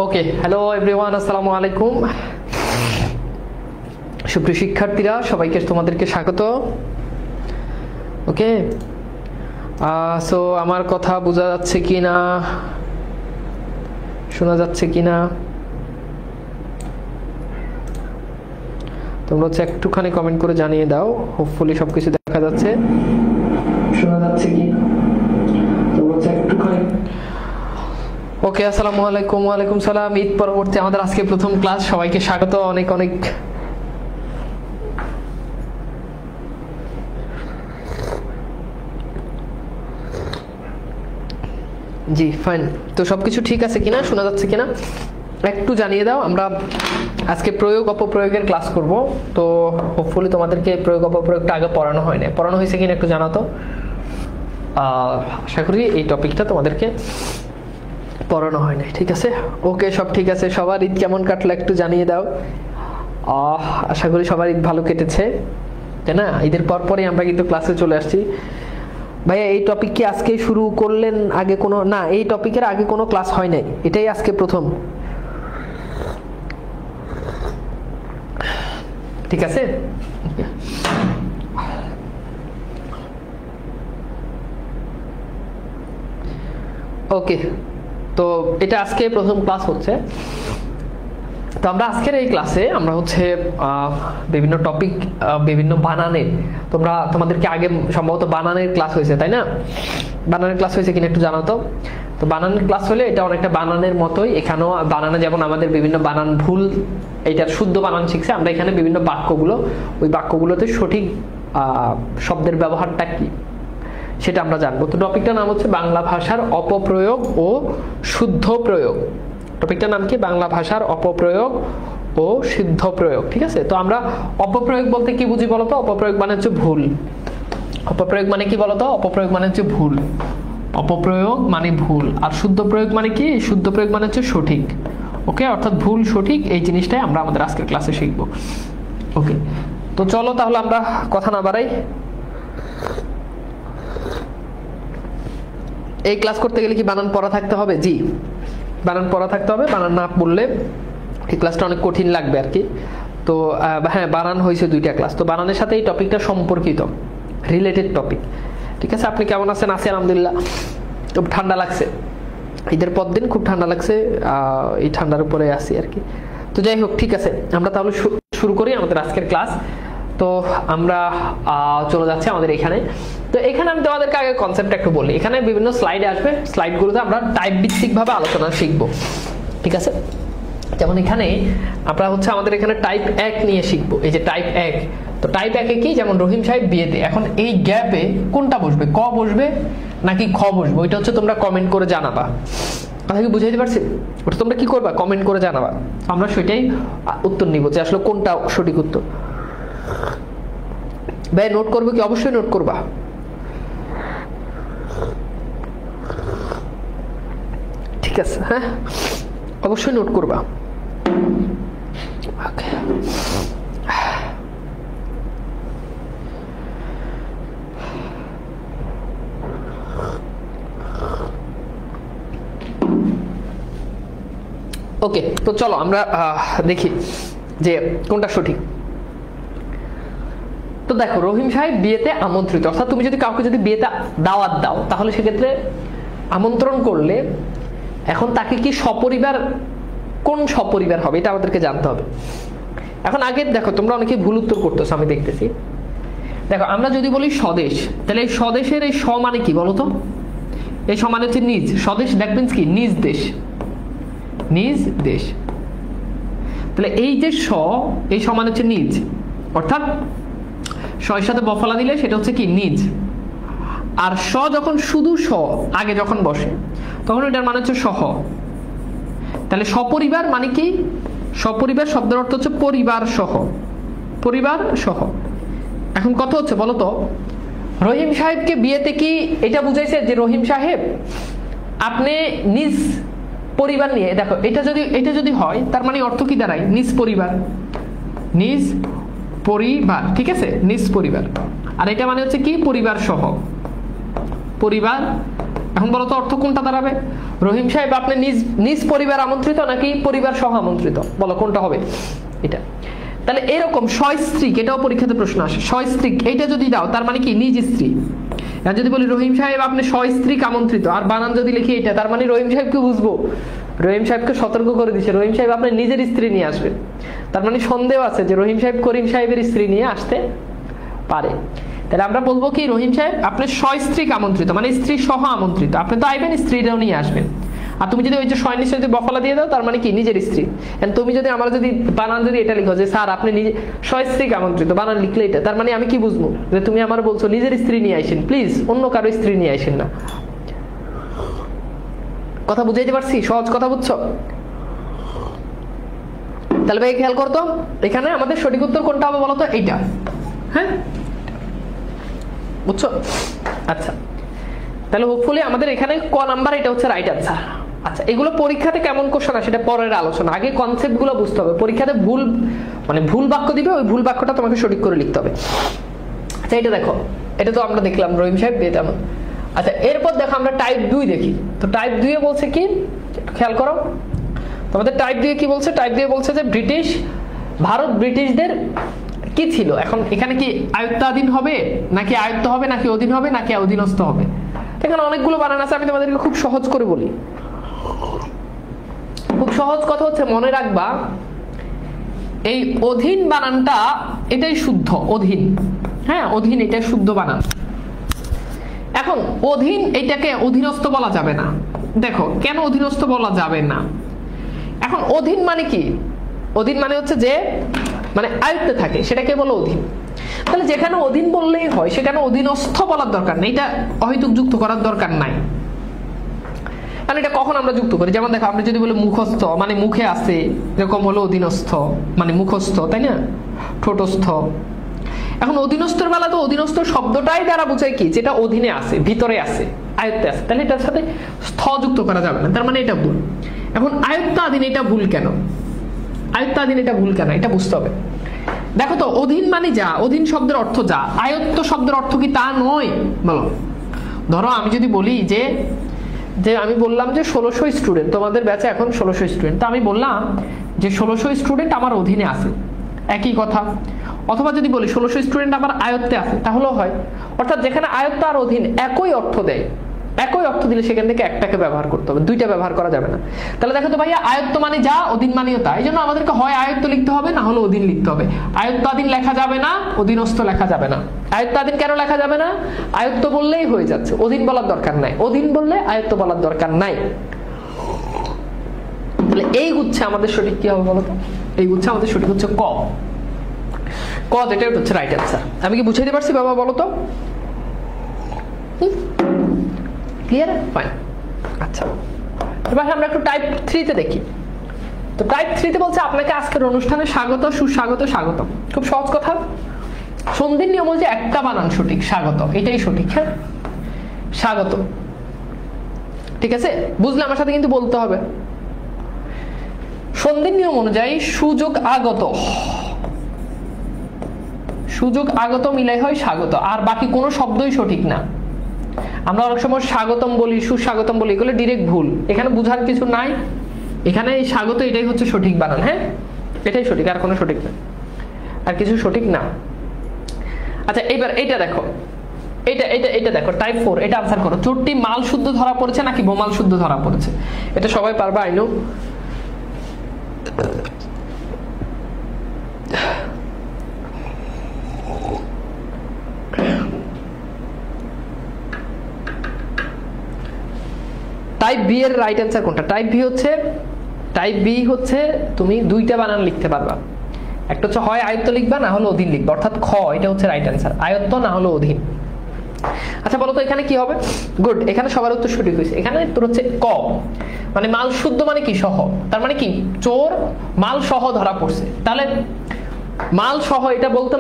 ওকে, hello everyone, আসসালামু আলাইকুম। সুপ্রিয় শিক্ষার্থীরা, সবাইকে তোমাদেরকে স্বাগত। ওকে, সো আমার কথা বোঝা যাচ্ছে কিনা, শোনা যাচ্ছে কিনা তোমরা হচ্ছে একটুখানি কমেন্ট করে জানিয়ে দাও। হোপফুলি সবকিছু দেখা যাচ্ছে, শোনা যাচ্ছে কি তোমরা হচ্ছে একটুখানি। ওকে, আসসালামু আলাইকুম। ওয়ালাইকুম সালাম। ঈদ পরবর্তী আমাদের আজকে প্রথম ক্লাস, সবাইকে স্বাগত। অনেক অনেক জি ফাইন। তো সবকিছু ঠিক আছে কিনা, শোনা যাচ্ছে কিনা একটু জানিয়ে দাও। আমরা আজকে প্রয়োগ অপপ্রয়োগের ক্লাস করব। তো হোপফুলি তোমাদেরকে প্রয়োগ অপপ্রয়োগটা আগে পড়ানো হয় না, পড়ানো হয়েছে কিনা একটু জানাতো। আশা করি এই টপিকটা তোমাদেরকে পড়ানো হয় নাই। ঠিক আছে, ওকে, সব ঠিক আছে। সবার ঈদ কেমন কাটলো একটু জানিয়ে দাও। আশা করি সবার ঈদ ভালো কেটেছে, তাই না? ঈদের পরপরই আমরা কিন্তু ক্লাসে চলে আসছি। ভাইয়া এই টপিক কি আজকে শুরু করলেন? আগে কোনো না, এই টপিকের আগে কোনো ক্লাস হয় নাই, এটাই আজকে প্রথম। ঠিক আছে, ওকে। তো এটা আজকে প্রথম ক্লাস হচ্ছে। তো আমরা আজকের এই ক্লাসে আমরা হচ্ছে বিভিন্ন টপিক, বিভিন্ন বানানের, তোমাদেরকে আগে সম্ভবত বানানের ক্লাস হয়েছে, তাই না? বানানের ক্লাস হয়েছে কিনা একটু জানাতো। তো বানানের ক্লাস হলে এটা অনেকটা বানানের মতোই। এখানেও বানানে যেমন আমাদের বিভিন্ন বানান ভুল, এটার শুদ্ধ বানান শিখছে, আমরা এখানে বিভিন্ন বাক্যগুলো, ওই বাক্যগুলোতে সঠিক শব্দের ব্যবহারটা কি সেটা আমরা জানবো। তো টপিকটার নাম হচ্ছে বাংলা ভাষার অপপ্রয়োগ ও শুদ্ধ প্রয়োগ। টপিকটার নাম কি? বাংলা ভাষার অপপ্রয়োগ ও শুদ্ধ প্রয়োগ। ঠিক আছে, তো আমরা অপপ্রয়োগ বলতে কি বুঝি বলতো? অপপ্রয়োগ মানে হচ্ছে ভুল। অপপ্রয়োগ মানে কি বলতো? অপপ্রয়োগ মানে হচ্ছে ভুল। অপপ্রয়োগ মানে ভুল। আর শুদ্ধ প্রয়োগ মানে কি? শুদ্ধ প্রয়োগ মানে হচ্ছে সঠিক। ওকে, অর্থাৎ ভুল সঠিক এই জিনিসটাই আমরা আমাদের আজকের ক্লাসে শিখবো। ওকে, তো চলো তাহলে আমরা কথা না বাড়াই। এই ক্লাস করতে গেলে কি বানান পড়া থাকতে হবে? জি, বানান পড়া থাকতে হবে। বানান না পড়লে এই ক্লাসটা অনেক কঠিন লাগবে আর কি। তো হ্যাঁ, বানান হয়েছে 2টা ক্লাস। তো বানানের সাথে এই টপিকটা সম্পর্কিত, রিলেটেড টপিক। ঠিক আছে, আপনি কেমন আছেন? আছি আলহামদুলিল্লাহ। খুব ঠান্ডা লাগছে, ঈদের পর দিন খুব ঠান্ডা লাগছে, এই ঠান্ডার উপরে আছি আর কি। তো যাই হোক, ঠিক আছে, আমরা তাহলে শুরু করি আমাদের আজকের ক্লাস। তো আমরা চলে যাচ্ছি আমাদের এখানে। তো এখানে আমি তোমাদেরকে আগে কনসেপ্টটা একটু বলি। এখানে বিভিন্ন স্লাইডে আসবে, স্লাইডগুলোতে আমরা টাইপ ভিত্তিক ভাবে আলোচনা শিখবো। ঠিক আছে, যেমন এখানে আমরা হচ্ছে আমাদের এখানে টাইপ 1 নিয়ে শিখবো। এই যে টাইপ 1, তো টাইপ 1 এ কি? যেমন রহিম সাহেব বিয়েতে। এখন এই গ্যাপে কোনটা বসবে? ক বসবে নাকি খ বসবে? ওইটা হচ্ছে তোমরা কমেন্ট করে জানাবা। কথা কি বুঝাইতে পারছি? ওটা তোমরা কি করবা? কমেন্ট করে জানাবা, আমরা সেটাই উত্তর নিব যে আসলে কোনটা সঠিক উত্তর। ভাই নোট করবে কি? অবশ্যই নোট করবা। ঠিক আছে, হ্যাঁ, অবশ্যই নোট করবা। ওকে, তো চলো আমরা দেখি যে কোনটা সঠিক। তো দেখো, রহিম সাহেব বিয়েতে আমন্ত্রিত, অর্থাৎ তুমি যদি কাউকে যদি বিয়েতে দাওয়াত দাও, তাহলে সেক্ষেত্রে আমন্ত্রণ করলে এখন তাকে কি সপরিবার, কোন সপরিবার হবে এটা আমাদেরকে জানতে হবে। এখন আগে দেখো, তোমরা অনেকে ভুল উত্তর করতেছো, আমি দেখতেছি। দেখো, আমরা যদি বলি স্বদেশ, তাহলে এই স্বদেশের এই স মানে কি বলতো? এই স মানে হচ্ছে নিজ। স্বদেশ দ্যাট মিন্স কি? নিজ দেশ, নিজ দেশ। তাহলে এই যে স, এই স মানে হচ্ছে নিজ, অর্থাৎ এর সাথে বফলা দিলে সেটা হচ্ছে কি? নিজ। আর স যখন শুধু স আগে যখন বসে, তখন এটার মানে হচ্ছে সহ। তাহলে সপরিবার মানে কি? সপরিবার শব্দের অর্থ হচ্ছে পরিবার সহ, পরিবার সহ। এখন কথা হচ্ছে বলতো, রহিম সাহেবকে বিয়েতে কি এটা বুঝাইছে যে রহিম সাহেব আপনি নিজ পরিবার নিয়ে, দেখো এটা যদি হয় তার মানে অর্থ কি দাঁড়ায়? নিজ পরিবার, নিজ পরিবার। ঠিক আছে, নিজ পরিবার। আর এটা মানে হচ্ছে কি? পরিবার সহ, পরিবার এখন বলো তো অর্থ কোনটা দাঁড়াবে? রহিম সাহেব আপনি নিজ পরিবার আমন্ত্রিত নাকি পরিবার সহ আমন্ত্রিত? বলো কোনটা হবে? এটা। তাহলে এরকম সস্ত্রীক, এটাও পরীক্ষাতে প্রশ্ন আসে, সস্ত্রীক এইটা যদি দাও তার মানে কি নিজ স্ত্রী। আর যদি বলি রহিম সাহেব আপনি সস্ত্রীক আমন্ত্রিত, আর বানান যদি লিখি এটা, তার মানে রহিম সাহেবকে বুঝবো, রহিম সাহেবকে সতর্ক করে দিচ্ছে রহিম সাহেব আপনি নিজের স্ত্রী নিয়ে আসবেন। তার মানে সন্দেহ আছে যে রহিম সাহেব করিম সাহেবের স্ত্রী নিয়ে আসতে পারে। তাহলে আমরা বলবো কি রহিম সাহেব আপনি সস্ত্রীক আমন্ত্রিত, মানে স্ত্রী সহ আমন্ত্রিত। আপনি তো আইবেন, স্ত্রীরাও নিয়ে আসবেন। আর তুমি যদি ওই যে সৈনিক যদি বফলা দিয়ে দাও তার মানে কি নিজের স্ত্রী। তুমি যদি আমার যদি বানান যদি এটা লিখো যে স্যার আপনি নিজে সস্ত্রীক আমন্ত্রিত, বানান লিখলে এটা, তার মানে আমি কি বুঝবো যে তুমি আমার বলছো নিজের স্ত্রী নিয়ে আইসেন, প্লিজ অন্য কারো স্ত্রী নিয়ে আইসেন না। কথা বুঝাইতে পারছি? সহজ কথা বুঝছো? তাহলে ভাই খেয়াল করতো এখানে আমাদের সঠিক উত্তর কোনটা হবে বলতো? এইটা। হ্যাঁ বুঝছো? আচ্ছা তাহলে হোপফুলি আমাদের এখানে ক নাম্বার এটা হচ্ছে রাইট আনসার। আচ্ছা এগুলো পরীক্ষাতে কেমন কোশ্চেন আসে সেটা পরের আলোচনা, আগে কনসেপ্ট গুলো বুঝতে হবে। পরীক্ষাতে ভুল মানে ভুল বাক্য দিবে, ওই ভুল বাক্যটা তোমাকে সঠিক করে লিখতে হবে। আচ্ছা এটা দেখো, এটা তো আমরা দেখলাম রহিম সাহেব এটা। আচ্ছা এরপর দেখো আমরা টাইপ 2 দেখি। তো টাইপ 2 এ বলছে কি, খেয়াল করো তোমাদের টাইপ 2 এ কি বলছে? টাইপ 2 এ বলছে যে ভারত ব্রিটিশদের কি ছিল। এখন এখানে কি আয়ত্তাধীন হবে নাকি আয়ত্ত হবে নাকি অধীন হবে নাকি অধীনস্থ হবে? এখানে অনেকগুলো বানান আছে, আমি তোমাদেরকে খুব সহজ করে বলি। খুব সহজ কথা হচ্ছে মনে রাখবা এই অধীন বানানটা এটাই শুদ্ধ, অধীন। হ্যাঁ অধীন এটা শুদ্ধ বানান। এখন অধীন এটাকে অধীনস্থ বলা যাবে না। দেখো কেন অধীনস্থ বলা যাবে না? এখন অধীন মানে কি? অধীন মানে হচ্ছে যে মানে আয়ত্তে থাকে, সেটাকে বলো অধীন। তাহলে যেখানে অধীন বললেই হয় সেখানে অধীনস্থ বলার দরকার নেই, এটা অহেতুক যুক্ত করার দরকার নাই। মানে এটা কখন আমরা যুক্ত করি? যেমন দেখো আমরা যদি বলি মুখস্থ মানে মুখে আছে, এরকম হলো অধীনস্থ মানে মুখস্থ, তাই না? ঠোঁটস্থ। এখন অধীনস্থের বেলা তো অধীনস্থ শব্দটাই দ্বারা বোঝায় কি, যেটা অধীনে আছে, ভিতরে আছে, আয়ত্তে আছে। তাহলে এটার সাথে স্থ যুক্ত করা যাবে না, তার মানে এটা ভুল। এখন আয়ত্তাধীন এটা ভুল কেন? আয়ত্তাধীন এটা ভুল কেন এটা বুঝতে হবে। দেখো তো অধীন মানে যা, অধীন শব্দের অর্থ যা, আয়ত্ত শব্দের অর্থ কি তা নয়? বলো। ধরো আমি যদি বলি যে আমি বললাম যে 1600 স্টুডেন্ট, তোমাদের ব্যাচে এখন 1600 স্টুডেন্ট, তো আমি বললাম যে 1600 স্টুডেন্ট আমার অধীনে আছে, একই কথা। অথবা যদি বলি 1600 স্টুডেন্ট আমার আয়ত্তে আছে, তাহলেও হয়। অর্থাৎ যেখানে আয়ত্ত আর অধীন একই অর্থ দেয়, একই অর্থ দিলে সেখান থেকে একটাকে ব্যবহার করতে হবে, দুইটা ব্যবহার করা যাবে না। তাহলে দেখো তো ভাইয়া আয়ত্ত মানে যা, অধীন মানেও তা। এই জন্য আমাদেরকে হয় আয়ত্ত লিখতে হবে না হলে অধীন লিখতে হবে। আয়ত্তাধীন লেখা যাবে না, অধীনস্থ লেখা যাবে না। আয়ত্তাধীন কেন লেখা যাবে না? আয়ত্ত বললেই হয়ে যাচ্ছে, অধীন বলার দরকার নাই। অধীন বললে আয়ত্ত বলার দরকার নাই। তাহলে এই গুচ্ছে আমাদের সঠিক কি হবে বলতো? এই গুচ্ছে আমাদের সঠিক হচ্ছে ক। ক যেটা হচ্ছে রাইট অ্যান্সার। আমি কি বুঝাইতে পারছি বাবা বলো তো? ক্লিয়ার? ফাইন। আচ্ছা এবার আমরা একটু টাইপ 3 তে দেখি। তো টাইপ 3 তে বলছে আপনাকে আজকের অনুষ্ঠানে স্বাগত, সুস্বাগত, স্বাগত। খুব সহজ কথা। সন্ধির নিয়ম হচ্ছে একটা বানান সঠিক, স্বাগত, এটাই সঠিক। হ্যাঁ স্বাগত, ঠিক আছে? বুঝলে আমার সাথে কিন্তু বলতে হবে। সন্ধির নিয়ম অনুযায়ী সুযোগ আগত, সুযোগ আগত মিলাই হয় স্বাগত, আর বাকি কোনো শব্দই সঠিক না। আমরা অনেক সময় স্বাগতম বলি, সুস্বাগতম বলি, এগুলো ডিরেক্ট ভুল। এখানে বুঝার কিছু নাই, এখানে এই স্বাগত এটাই হচ্ছে সঠিক বানান। হ্যাঁ এটাই সঠিক, আর কোনো সঠিক না, আর কিছু সঠিক না। আচ্ছা এবার এইটা দেখো, এটা দেখো টাইপ 4, এটা আনসার করো। চোরটি মাল শুদ্ধ ধরা পড়েছে নাকি বোমাল শুদ্ধ ধরা পড়েছে? এটা সবাই পারবা, আই নো। টাইপ বি এর রাইট অ্যান্সার কোনটা? টাইপ বি হচ্ছে তুমি দুইটা বানান লিখতে পারবা। একটা হচ্ছে হয় আয়ত্ত লিখবা না হলে অধীন লিখবা, অর্থাৎ খ, এটা হচ্ছে রাইট অ্যান্সার, আয়ত্ত না হলে অধীন। আচ্ছা বলো তো এখানে কি হবে? গুড, এখানে সবার উত্তর সঠিক হয়েছে। এখানে তোর হচ্ছে ক, মানে মাল শুদ্ধ মানে কি সহ, তার মানে কি চোর মাল সহ ধরা পড়ছে। তাহলে মাল সহ এটা বলতে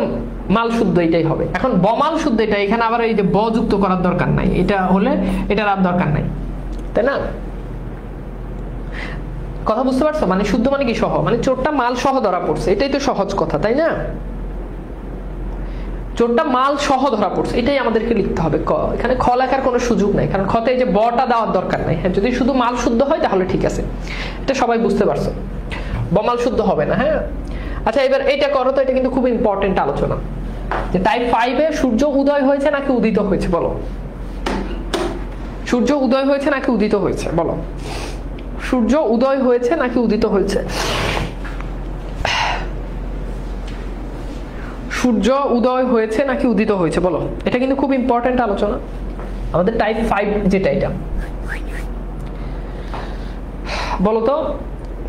মাল শুদ্ধ এটাই হবে। এখন বমাল শুদ্ধ এটা, এখানে আবার এই যে ব যুক্ত করার দরকার নাই, এটা হলে এটার আর দরকার নাই, তাই না? কথা বুঝতে পারছো? মানে শুদ্ধ মানে কি সহ, মানে চোরটা মাল সহ ধরা পড়ছে, এটাই তো সহজ কথা, তাই না? চোরটা মাল সহ ধরা পড়ছে, এটাই আমাদেরকে লিখতে হবে ক। এখানে খ লেখার কোনো সুযোগ নাই, কারণ খতে এই যে বটা দেওয়ার দরকার নাই। হ্যাঁ, যদি শুধু মাল শুদ্ধ হয় তাহলে ঠিক আছে, এটা সবাই বুঝতে পারছো, বমাল শুদ্ধ হবে না। হ্যাঁ, আচ্ছা এবার এটা করো তো, এটা কিন্তু খুব ইম্পর্টেন্ট আলোচনা, যে টাইপ 5-এ সূর্য উদয় হয়েছে নাকি উদিত হয়েছে বলো। সূর্য উদয় হয়েছে নাকি উদিত হয়েছে বলো। সূর্য উদয় হয়েছে নাকি উদিত হয়েছে। সূর্য উদয় হয়েছে নাকি উদিত হয়েছে বলো। এটা কিন্তু খুব ইম্পর্টেন্ট আলোচনা আমাদের টাইপ 5 যেটা, এটা বলো তো।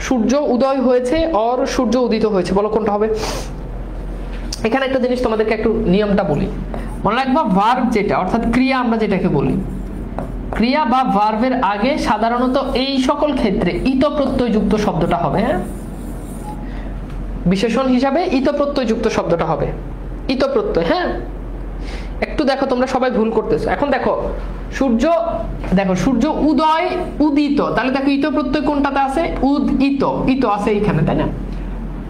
সূর্য উদয় হয়েছে আর সূর্য উদিত হয়েছে, বলো কোনটা হবে। এখানে একটা জিনিস তোমাদেরকে একটু নিয়মটা বলি, মনে রাখবা ভার্ব যেটা অর্থাৎ ক্রিয়া আমরা যেটাকে বলি, ক্রিয়া বা ভার্বের আগে সাধারণত এই সকল ক্ষেত্রে ইত প্রত্যয় যুক্ত শব্দটা হবে। হ্যাঁ, বিশেষণ হিসাবে ইত প্রত্যয় যুক্ত শব্দটা হবে, ইত প্রত্যয়। হ্যাঁ, একটু দেখো তোমরা সবাই ভুল করতেছো। এখন দেখো সূর্য, দেখো সূর্য উদয় উদিত, তাহলে দেখো ইত প্রত্যয় কোনটাতে আছে, উদিত, ইত আছে এইখানে, তাই না।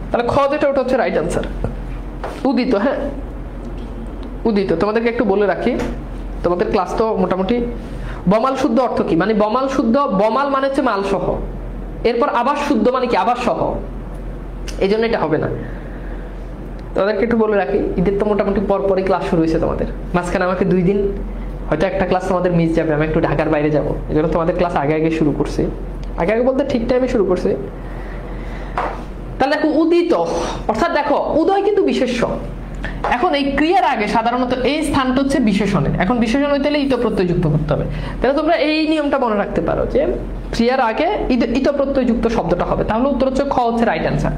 তাহলে খ যেটা ওটা হচ্ছে রাইট আনসার, উদিত। হ্যাঁ, উদিত। তোমাদেরকে একটু বলে রাখি, তোমাদের ক্লাস তো মোটামুটি, বমাল শুদ্ধ অর্থ কি, মানে বমাল শুদ্ধ, বমাল মানে হচ্ছে মাল সহ, এরপর আবার শুদ্ধ মানে কি আবার সহ, এই জন্য এটা হবে না। তোমাদেরকে একটু বলে রাখি, ঈদের তো মোটামুটি পরপরই ক্লাস শুরু হয়েছে তোমাদের, মাঝখানে আমাকে 2 দিন হয়তো একটা ক্লাস তোমাদের মিস যাবে, আমি একটু ঢাকার বাইরে যাবো, এই জন্য তোমাদের ক্লাস আগে আগে শুরু করছি, আগে আগে বলতে ঠিক টাইমে শুরু করছি। তাহলে দেখো উদিত অর্থাৎ দেখো উদয় কিন্তু বিশেষ্য। এখন এই ক্রিয়ার আগে সাধারণত এই স্থানটা হচ্ছে বিশেষণের, এখন বিশেষণ হইতে হলে ইত প্রত্যয় যুক্ত করতে হবে। তাহলে তোমরা এই নিয়মটা মনে রাখতে পারো যে ক্রিয়ার আগে ইত প্রত্যয় যুক্ত শব্দটা হবে, তাহলে উত্তর হচ্ছে খ হচ্ছে রাইট অ্যান্সার।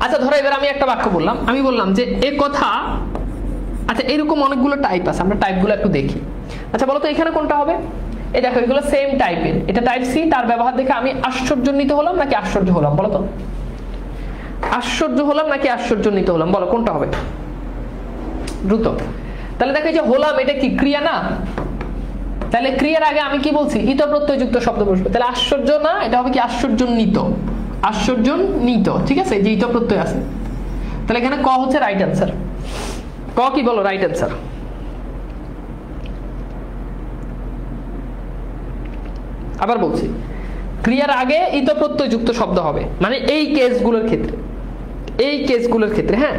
আচ্ছা ধরো এবার আমি একটা বাক্য বললাম, আমি বললাম যে এ কথা, আচ্ছা এরকম অনেকগুলো টাইপ আছে, আমরা টাইপগুলো একটু দেখি। আচ্ছা বলো তো এখানে কোনটা হবে। এই দেখো এগুলো সেম টাইপের, এটা টাইপ সি, তার ব্যবহার দেখে আমি আশ্চর্যান্বিত হলাম নাকি আশ্চর্য হলাম বলো তো। আশ্চর্য হলাম নাকি আশ্চর্যান্বিত হলাম বলো কোনটা হবে দ্রুত। তাহলে দেখো এই যে হলাম, এটা কি ক্রিয়া না, তাহলে ক্রিয়ার আগে আমি কি বলছি ইত প্রত্যয় যুক্ত শব্দ বসবে, তাহলে আশ্চর্য না, এটা হবে কি আশ্চর্যান্বিত, আশ্চর্যান্বিত, ঠিক আছে, যে ইত প্রত্যয় আছে। তাহলে এখানে ক হচ্ছে রাইট অ্যান্সার। ক কি বলো রাইট অ্যান্সার। আবার বলছি, ক্রিয়ার আগে ইত প্রত্যয় যুক্ত শব্দ হবে, মানে এই কেসগুলোর ক্ষেত্রে, এই কেসগুলোর ক্ষেত্রে। হ্যাঁ,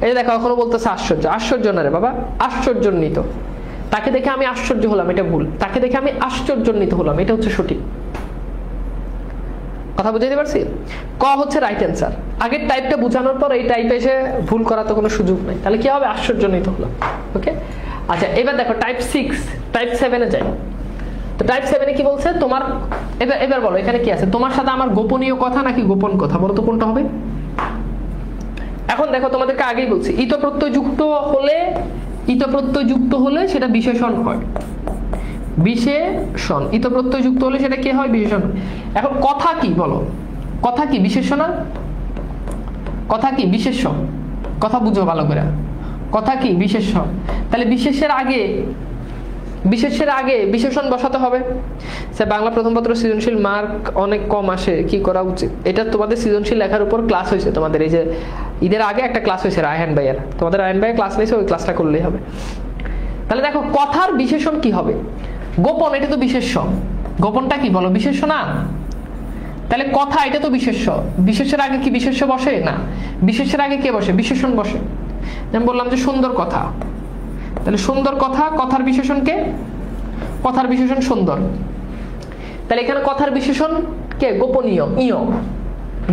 এই দেখো এখনো বলতেছে আশ্চর্য, আশ্চর্য না রে বাবা, আশ্চর্যান্বিত। তাকে দেখে আমি আশ্চর্য হলাম, এটা ভুল, তাকে দেখে আমি আশ্চর্যান্বিত হলাম, এটা হচ্ছে সঠিক। কথা বুঝাইতে পারছি। ক হচ্ছে রাইট অ্যান্সার। আগের টাইপটা বোঝানোর পর এই টাইপে এসে ভুল করার তো কোনো সুযোগ নাই, তাহলে কি হবে আশ্চর্যান্বিত হলাম। ওকে, আচ্ছা এবার দেখো টাইপ 6, টাইপ 7-এ যাই। তো টাইপ 7-এ কি বলছে, তোমার এবার বলো এখানে কি আছে, তোমার সাথে আমার গোপনীয় কথা নাকি গোপন কথা, বলো তো কোনটা হবে। এখন দেখো তোমাদেরকে আগেই বলছি, ইত প্রত্যয় যুক্ত হলে, ইত প্রত্যয় যুক্ত হলে সেটা বিশেষণ হয়, বিশেষণ। ইত প্রত্যয় যুক্ত হলে সেটা কি হয়, বিশেষণ। এখন কথা কি বলো, কথা কি বিশেষ্য না, কথা কি বিশেষ্য, কথা বুঝো ভালো করে, কথা কি বিশেষ্য। তাহলে বিশেষের আগে, বিশেষের আগে বিশেষণ বসাতে হবে। স্যার বাংলা প্রথম পত্র সৃজনশীল মার্ক অনেক কম আসে, কি করা উচিত। এটা তোমাদের সৃজনশীল লেখার উপর ক্লাস হয়েছে, তোমাদের এই যে ঈদের আগে একটা ক্লাস হয়েছে রায়হান ভাইয়ের, তোমাদের রায়হান ভাইয়ের ক্লাস নিয়েছে, ওই ক্লাসটা করলেই হবে। তাহলে দেখো কথার বিশেষণ কি হবে, গোপন, এটা তো বিশেষ্য, গোপনটা কি বলো বিশেষ্য না। তাহলে কথা এটা তো বিশেষ্য, বিশেষের আগে কি বিশেষ্য বসে না, বিশেষের আগে কে বসে, বিশেষণ বসে। আমি বললাম যে সুন্দর কথা, তাহলে সুন্দর কথা, কথার বিশেষণ কে, কথার বিশেষণ সুন্দর। তাহলে এখানে কথার বিশেষণ কে, গোপনীয়, ইয়,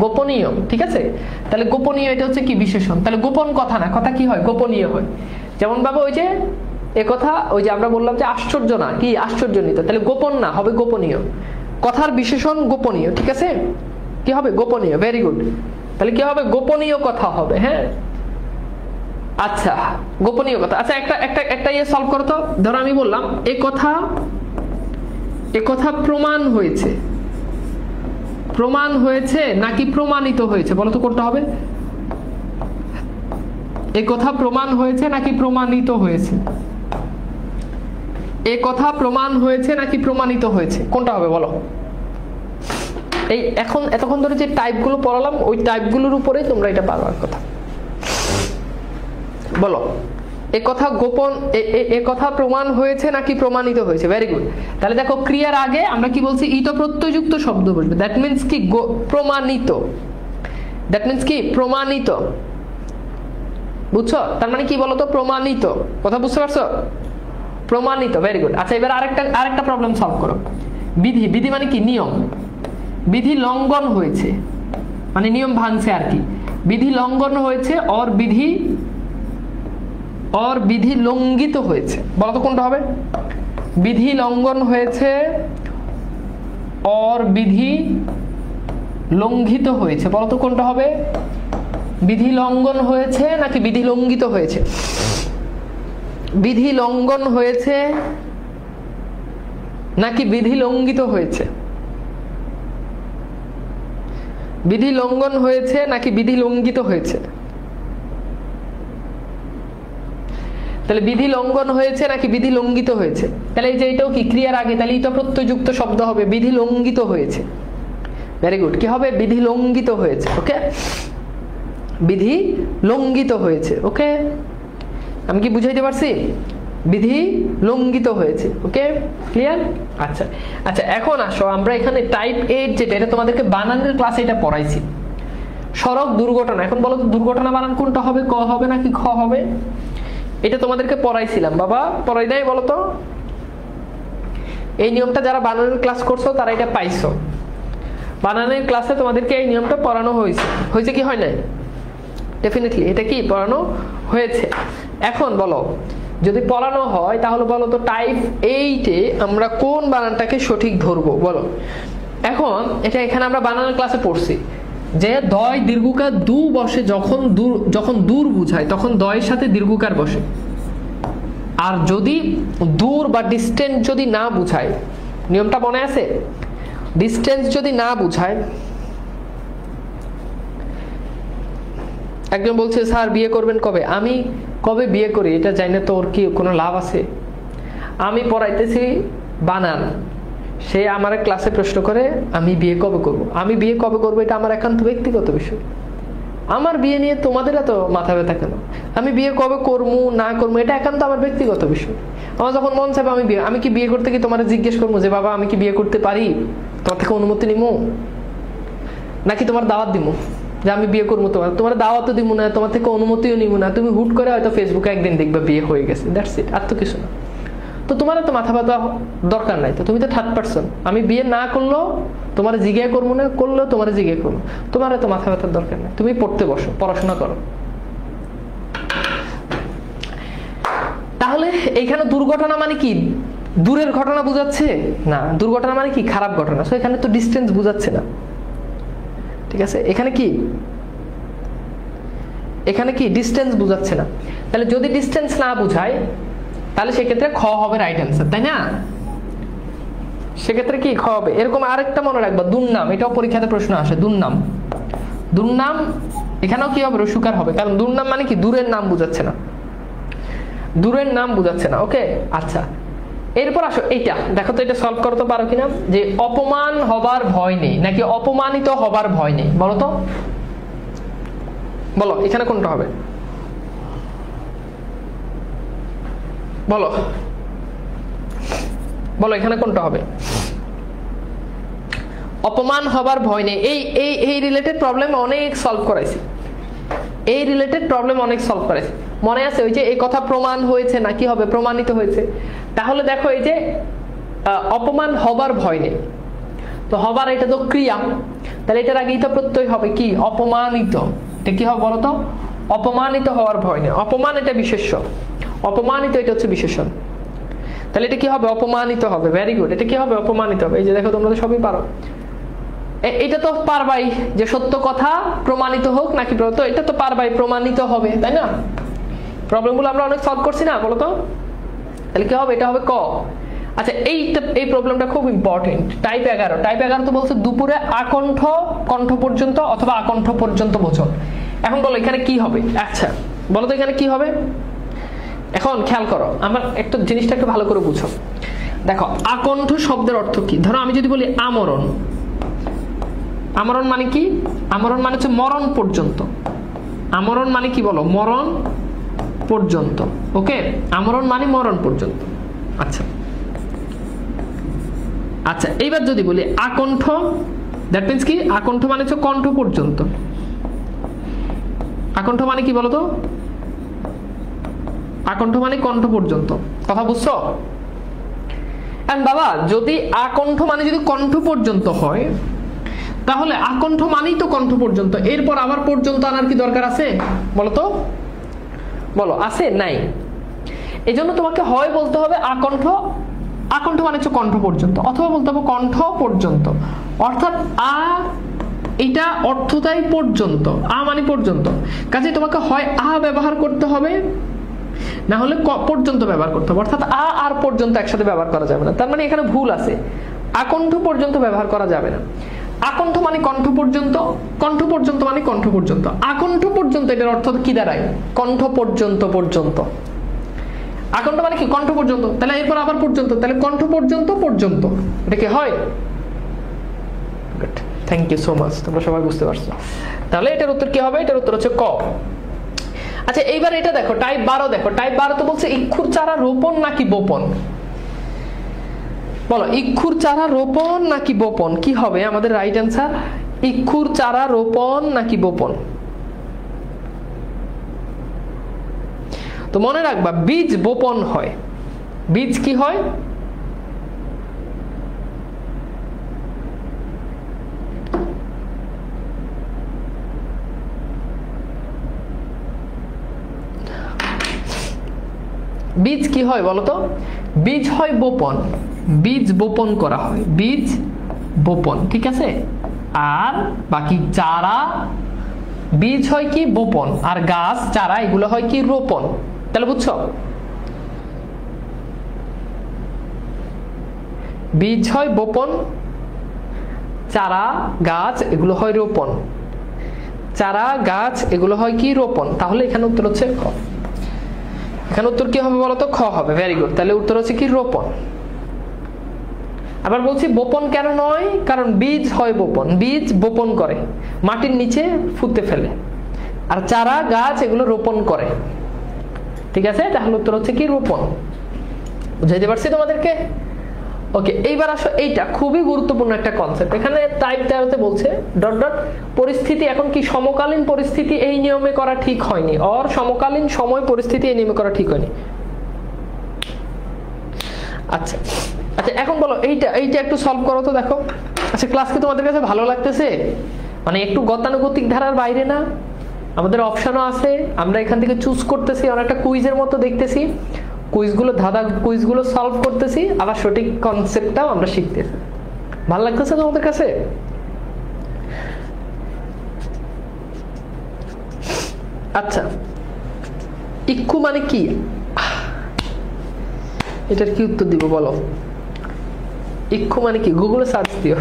গোপনীয়, ঠিক আছে। তাহলে গোপনীয় এটা হচ্ছে কি বিশেষণ, তাহলে গোপন কথা না, কথা কি হয় গোপনীয় হয়। যেমন ভাবে ওই যে এ কথা, ওই যে আমরা বললাম যে আশ্চর্য না, কি আশ্চর্যান্বিত, তাহলে গোপন না, হবে গোপনীয়। কথার বিশেষণ গোপনীয়, ঠিক আছে, কি হবে গোপনীয়, ভেরি গুড। তাহলে কি হবে গোপনীয় কথা হবে। হ্যাঁ, আচ্ছা গোপনীয় কথা। আচ্ছা একটা ইয়ে সলভ করো তো। ধরো আমি বললাম এ কথা প্রমাণ হয়েছে, প্রমাণ হয়েছে নাকি প্রমাণিত হয়েছে, বলো তো কোনটা হবে। এ কথা প্রমাণ হয়েছে নাকি প্রমাণিত হয়েছে, এ কথা প্রমাণ হয়েছে নাকি প্রমাণিত হয়েছে, কোনটা হবে বলো। এই এখন এতক্ষণ ধরে যে টাইপগুলো পড়ালাম, ওই টাইপগুলোর উপরেই তোমরা এটা পারবার কথা, বলো এ কথা গোপন, এ কথা প্রমাণ হয়েছে নাকি প্রমাণিত হয়েছে? Very good. তাহলে দেখো ক্রিয়ার আগে আমরা কি বলছি? ইত প্রত্যয়যুক্ত শব্দ বসবে। দ্যাট মিন্স কি? প্রমাণিত। দ্যাট মিন্স কি? প্রমাণিত। বুঝছো? তার মানে কি বলতো? প্রমাণিত। কথা বুঝতে পারছো? প্রমাণিত। Very good. আচ্ছা, এবার আরেকটা প্রবলেম সলভ করো। বিধি, বিধি মানে কি? নিয়ম। বিধি লঙ্ঘন হয়েছে মানে নিয়ম ভাঙছে আর কি। বিধি লঙ্ঘন হয়েছে और বিধি লঙ্ঘিত হয়েছে। বলো তো কোনটা হবে? বিধি লঙ্ঘন হয়েছে और বিধি লঙ্ঘিত হয়েছে। বলো তো কোনটা হবে? বিধি লঙ্ঘন হয়েছে নাকি বিধি লঙ্ঘিত হয়েছে? বিধি লঙ্ঘন হয়েছে নাকি বিধি লঙ্ঘিত হয়েছে? বিধি লঙ্ঘন হয়েছে নাকি বিধি লঙ্ঘিত হয়েছে? তাহলে বিধি লঙ্ঘন হয়েছে নাকি বিধি লঙ্ঘিত হয়েছে? তাহলে এই যে এটাও কি ক্রিয়ার আগে, তাহলে এটা প্রত্যয়যুক্ত শব্দ হবে। বিধি লঙ্ঘিত হয়েছে। Very good. কি হবে? বিধি লঙ্ঘিত হয়েছে। ওকে, বিধি লঙ্ঘিত হয়েছে। ওকে, আমি কি বুঝাইতে পারছি? বিধি লঙ্ঘিত হয়েছে। ওকে, ক্লিয়ার? আচ্ছা আচ্ছা, এখন আসো আমরা এখানে টাইপ 8 যেটা, এটা তোমাদেরকে বানানের ক্লাসে এটা পড়াইছি। সড়ক দুর্ঘটনা। এখন বলো তো দুর্ঘটনা বানান কোনটা হবে? ক হবে নাকি খ হবে? এটা তোমাদেরকে পড়াইছিলাম বাবা, পড়াই নাই? বলো তো, এই নিয়মটা যারা বানানের ক্লাস করছো তারা এটা পাইছো। বানানের ক্লাসে তোমাদেরকে এই নিয়মটা পড়ানো হয়েছে। হয়েছে কি হয় নাই? ডেফিনেটলি এটা কি পড়ানো হয়েছে। এখন বলো, যদি পড়ানো হয় তাহলে বলো তো টাইপ 8-এ আমরা কোন বানানটাকে সঠিক ধরবো? বলো। এখন এটা এখানে আমরা বানানের ক্লাসে পড়ছি যে দয় দীর্ঘকার দু বসে যখন দূর বুঝায় তখন দয়ের সাথে দীর্ঘকার বসে। আর যদি দূর বা ডিস্টেন্স যদি না বুঝায়, নিয়মটা মনে আছে? ডিস্টেন্স যদি না বুঝায়, একজন বলছে স্যার বিয়ে করবেন কবে? আমি কবে বিয়ে করি এটা জানি না, তো ওর কি কোনো লাভ আছে? আমি পড়াইতেছি বানান, সে আমার ক্লাসে প্রশ্ন করে আমি বিয়ে কবে করব। আমি বিয়ে কবে করবো এটা আমার একান্ত ব্যক্তিগত বিষয়। আমার বিয়ে নিয়ে তোমাদের এত মাথা ব্যথা কেন? আমি বিয়ে কবে করবো না করবো এটা একান্ত আমার ব্যক্তিগত বিষয়। আমার যখন মন চাইবে আমি কি বিয়ে করতে কি তোমার জিজ্ঞেস করবো যে বাবা আমি কি বিয়ে করতে পারি, তোমার থেকে অনুমতি নিবো, নাকি তোমার দাওয়াত দিব যে আমি বিয়ে করবো? তোমার দাওয়াতও দিব না, তোমার থেকে অনুমতিও নিব না। তুমি হুট করে হয়তো ফেসবুকে একদিন দেখবে বিয়ে হয়ে গেছে, দ্যাটস ইট, আর তো কিছু না। তো তোমার তো মাথা ব্যথা দরকার নাই। তো তুমি তো থার্ড পারসন। আমি বিয়ে না করলেও তোমার জিজ্ঞাসা করবো না, করলেও তোমার জিজ্ঞাসা করবো। তোমার তো মাথা ব্যথার দরকার নাই। তুমি পড়তে বসো, পড়াশোনা করো। তাহলে এইখানে দুর্ঘটনা মানে কি? দূরের ঘটনা বুঝাচ্ছে না। দুর্ঘটনা মানে কি? খারাপ ঘটনা। সো এখানে তো ডিস্টেন্স বুঝাচ্ছে না। ঠিক আছে, এখানে কি? এখানে কি ডিস্টেন্স বুঝাচ্ছে না। তাহলে যদি ডিস্টেন্স না বুঝায় তাহলে সেক্ষেত্রে খ হবে রাইট অ্যান্সার, তাই না? সেক্ষেত্রে কি খ হবে। এরকম আরেকটা মনে রাখবা, দুর্নাম। এটাও পরীক্ষাতে প্রশ্ন আসে। দুর্নাম, দুর্নাম এখানেও কি হবে? রসুকার হবে, কারণ দুর্নাম মানে কি? দূরের নাম বুঝাচ্ছে না। দূরের নাম বুঝাচ্ছে না। ওকে, আচ্ছা এরপর আসো এইটা দেখো তো, এটা সলভ করতে পারো কিনা। যে অপমান হবার ভয় নেই নাকি অপমানিত হবার ভয় নেই? বলো তো, বলো এখানে কোনটা হবে? বলো বলো এখানে কোনটা হবে? অপমান হবার ভয় নেই। এই রিলেটেড প্রবলেম অনেক সলভ করাইছি। এই রিলেটেড প্রবলেম অনেক সলভ করাইছি, মনে আছে? ওই যে এই কথা প্রমাণ হয়েছে না কি হবে? প্রমাণিত হয়েছে। তাহলে দেখো এই যে অপমান হবার ভয় নেই, তো হবার এটা তো ক্রিয়া, তাহলে এটার আগেই তো প্রত্যয় হবে কি? অপমানিত। এটা কি হবে বলো তো? অপমানিত হওয়ার ভয় নেই। অপমান এটা বিশেষ্য, অপমানিত এটা হচ্ছে বিশেষণ। তাহলে এটা কি হবে? অপমানিত হবে। Very good. এটা কি হবে? অপমানিত হবে। এই যে দেখো তোমরা তো সবই পারো। এটা তো পারবাই যে সত্য কথা প্রমাণিত হোক নাকি, তো এটা তো পারবাই প্রমাণিত হবে, তাই না? প্রবলেমগুলো আমরা অনেক সলভ করছি না, বলো তো? তাহলে কি হবে? এটা হবে ক। আচ্ছা এই প্রবলেমটা খুব ইম্পর্টেন্ট। টাইপ 11। টাইপ 11 তো বলছে দুপুরে আকণ্ঠ কণ্ঠ পর্যন্ত অথবা আকণ্ঠ পর্যন্ত বোঝন। এখন বলো এখানে কি হবে? আচ্ছা বলো তো এখানে কি হবে? এখন খেয়াল করো, আমার একটা জিনিসটা একটু ভালো করে বুঝো। দেখো আকণ্ঠ শব্দের অর্থ কি? ধরো আমি যদি বলি আমরণ, আমরণ মানে কি? আমরণ মানে হচ্ছে মরণ পর্যন্ত। আমরণ মানে কি বলো? মরণ পর্যন্ত। ওকে, আমরণ মানে মরণ পর্যন্ত। আচ্ছা আচ্ছা, এইবার যদি বলি আকণ্ঠ, দ্যাট মিন্স কি? আকণ্ঠ মানে হচ্ছে কণ্ঠ পর্যন্ত। আকণ্ঠ মানে কি বলতো? আকণ্ঠ মানে কণ্ঠ পর্যন্ত। কথা বুঝছো? বাবা, যদি আকণ্ঠ মানে যদি কণ্ঠ পর্যন্ত হয়, তাহলে আকণ্ঠ মানেই তো কণ্ঠ পর্যন্ত, এরপর আবার পর্যন্ত আনার কি দরকার আছে বলতো? বলো, আছে? নাই। এই জন্য তোমাকে হয় বলতে হবে আকণ্ঠ, আকণ্ঠ মানে হচ্ছে কণ্ঠ পর্যন্ত, অথবা বলতে হবে কণ্ঠ পর্যন্ত। অর্থাৎ আ এটা অর্থটাই পর্যন্ত, আ মানে পর্যন্ত। কাজে তোমাকে হয় আ ব্যবহার করতে হবে, না হলে পর্যন্ত ব্যবহার করতে হবে। অর্থাৎ আ আর পর্যন্ত একসাথে ব্যবহার করা যাবে না। তার মানে এখানে ভুল আছে, আকণ্ঠ পর্যন্ত ব্যবহার করা যাবে না। আকণ্ঠ মানে কণ্ঠ পর্যন্ত, কণ্ঠ পর্যন্ত মানে কণ্ঠ পর্যন্ত। আকণ্ঠ পর্যন্ত এটার অর্থ কি দাঁড়ায়? কণ্ঠ পর্যন্ত। পর্যন্ত আকণ্ঠ মানে কি? কণ্ঠ পর্যন্ত। তাহলে এরপর আবার পর্যন্ত, তাহলে কণ্ঠ পর্যন্ত পর্যন্ত। এটা কি হয়? থ্যাংক ইউ সো মাচ, তোমরা সবাই বুঝতে পারছো। তাহলে এটার উত্তর কি হবে? এটার উত্তর হচ্ছে ক। আচ্ছা, এইবার এটা দেখো, টাইপ 12 দেখো। টাইপ 12 তো বলছে ইক্ষুর চারা রোপণ নাকি বপন। বলো, ইক্ষুর চারা রোপণ নাকি বপন? কি হবে আমাদের রাইট অ্যান্সার? ইক্ষুর চারা রোপণ নাকি বপন? তো মনে রাখবা, বীজ বপন হয়। বীজ কি হয়? বীজ কি হয় বলতো? বীজ হয় বপন, বীজ বপন করা হয়, বীজ বপন। ঠিক আছে? আর বাকি চারা, বীজ হয় কি? বপন। আর গাছ, চারা, এগুলো হয় কি? রোপণ। তাহলে বুঝছো? বীজ হয় বপন, চারা গাছ এগুলো হয় রোপণ। চারা গাছ এগুলো হয় কি? রোপণ। তাহলে এখানে উত্তর হচ্ছে খ। এখানে উত্তর কি হবে বলতো? খ হবে। Very good. তাহলে উত্তর হচ্ছে কি? রোপণ। আবার বলছি বপন কেন নয়? কারণ বীজ হয় বপন, বীজ বপন করে, মাটির নিচে ফুটতে ফেলে। আর চারা গাছ এগুলো রোপণ করে। ঠিক আছে? তাহলে উত্তর হচ্ছে কি? রোপণ। বুঝাইতে পারছি তোমাদেরকে? ওকে, এইবার আসো, এইটা খুবই গুরুত্বপূর্ণ একটা কনসেপ্ট। এখানে টাইপ 13 বলছে ডট ডট পরিস্থিতি এখন কি সমকালীন পরিস্থিতি এই নিয়মে করা ঠিক হয়নি, অর সমকালীন সময় পরিস্থিতি এই নিয়মে করা ঠিক হয়নি। আচ্ছা আচ্ছা, এখন বলো এইটা এইটা একটু সলভ করো তো। দেখো, আচ্ছা ক্লাস কি তোমাদের কাছে ভালো লাগতেছে? মানে একটু গতানুগতিক ধারার বাইরে না? আমাদের অপশনও আছে, আমরা এখান থেকে চুজ করতেছি, অনেকটা কুইজের মতো দেখতেছি, কুইজগুলো ধাঁধা কুইজগুলো সলভ করতেছি, আবার সঠিক কনসেপ্টটাও আমরা শিখতেছি। ভালো লাগতেছে তোমাদের কাছে? আচ্ছা, ইক্ষু মানে কি? এটার কি উত্তর দিব বলো? ইক্ষু মানে কি? গুগলে সার্চ দিও।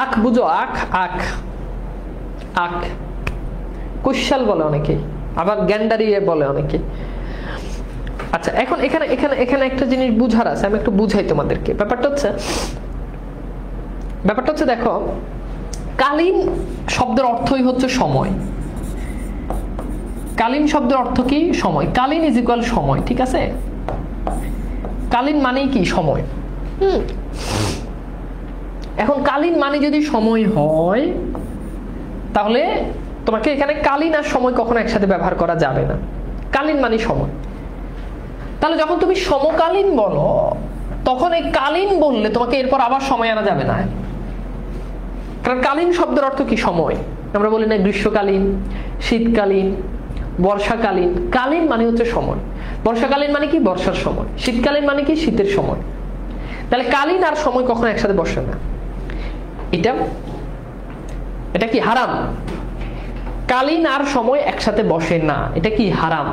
আখ বুঝো? আখ, আখ, আখ। কুশাল বলে অনেকে, আবার গ্যান্ডারি বলে অনেকে। আচ্ছা, এখন এখানে এখানে এখানে একটা জিনিস বুঝার আছে, আমি একটু বুঝাই তোমাদেরকে। ব্যাপারটা হচ্ছে দেখো, কালীন শব্দের অর্থই হচ্ছে সময়। কালীন শব্দের অর্থ কি? সময়। কালীন ইজ ইকুয়াল সময়। ঠিক আছে? কালীন মানেই কি? সময়। এখন কালীন মানে যদি সময় হয়, তাহলে তোমাকে এখানে কালীন আর সময় কখনো একসাথে ব্যবহার করা যাবে না। কালীন মানে সময়। তাহলে যখন তুমি সমকালীন বলো, তখন এই কালীন বললে তোমাকে এরপর আবার সময় আনা যাবে না। কারণ কালীন শব্দের অর্থ কি? সময়। আমরা বলি না গ্রীষ্মকালীন, শীতকালীন, বর্ষাকালীন। কালীন মানে হচ্ছে সময়। বর্ষাকালীন মানে কি? বর্ষার সময়। শীতকালীন মানে কি? শীতের সময়। তাহলে কালীন আর সময় কখনো একসাথে বসে না। এটা কি? হারাম। কালীন আর সময় একসাথে বসে না, এটা কি? হারাম।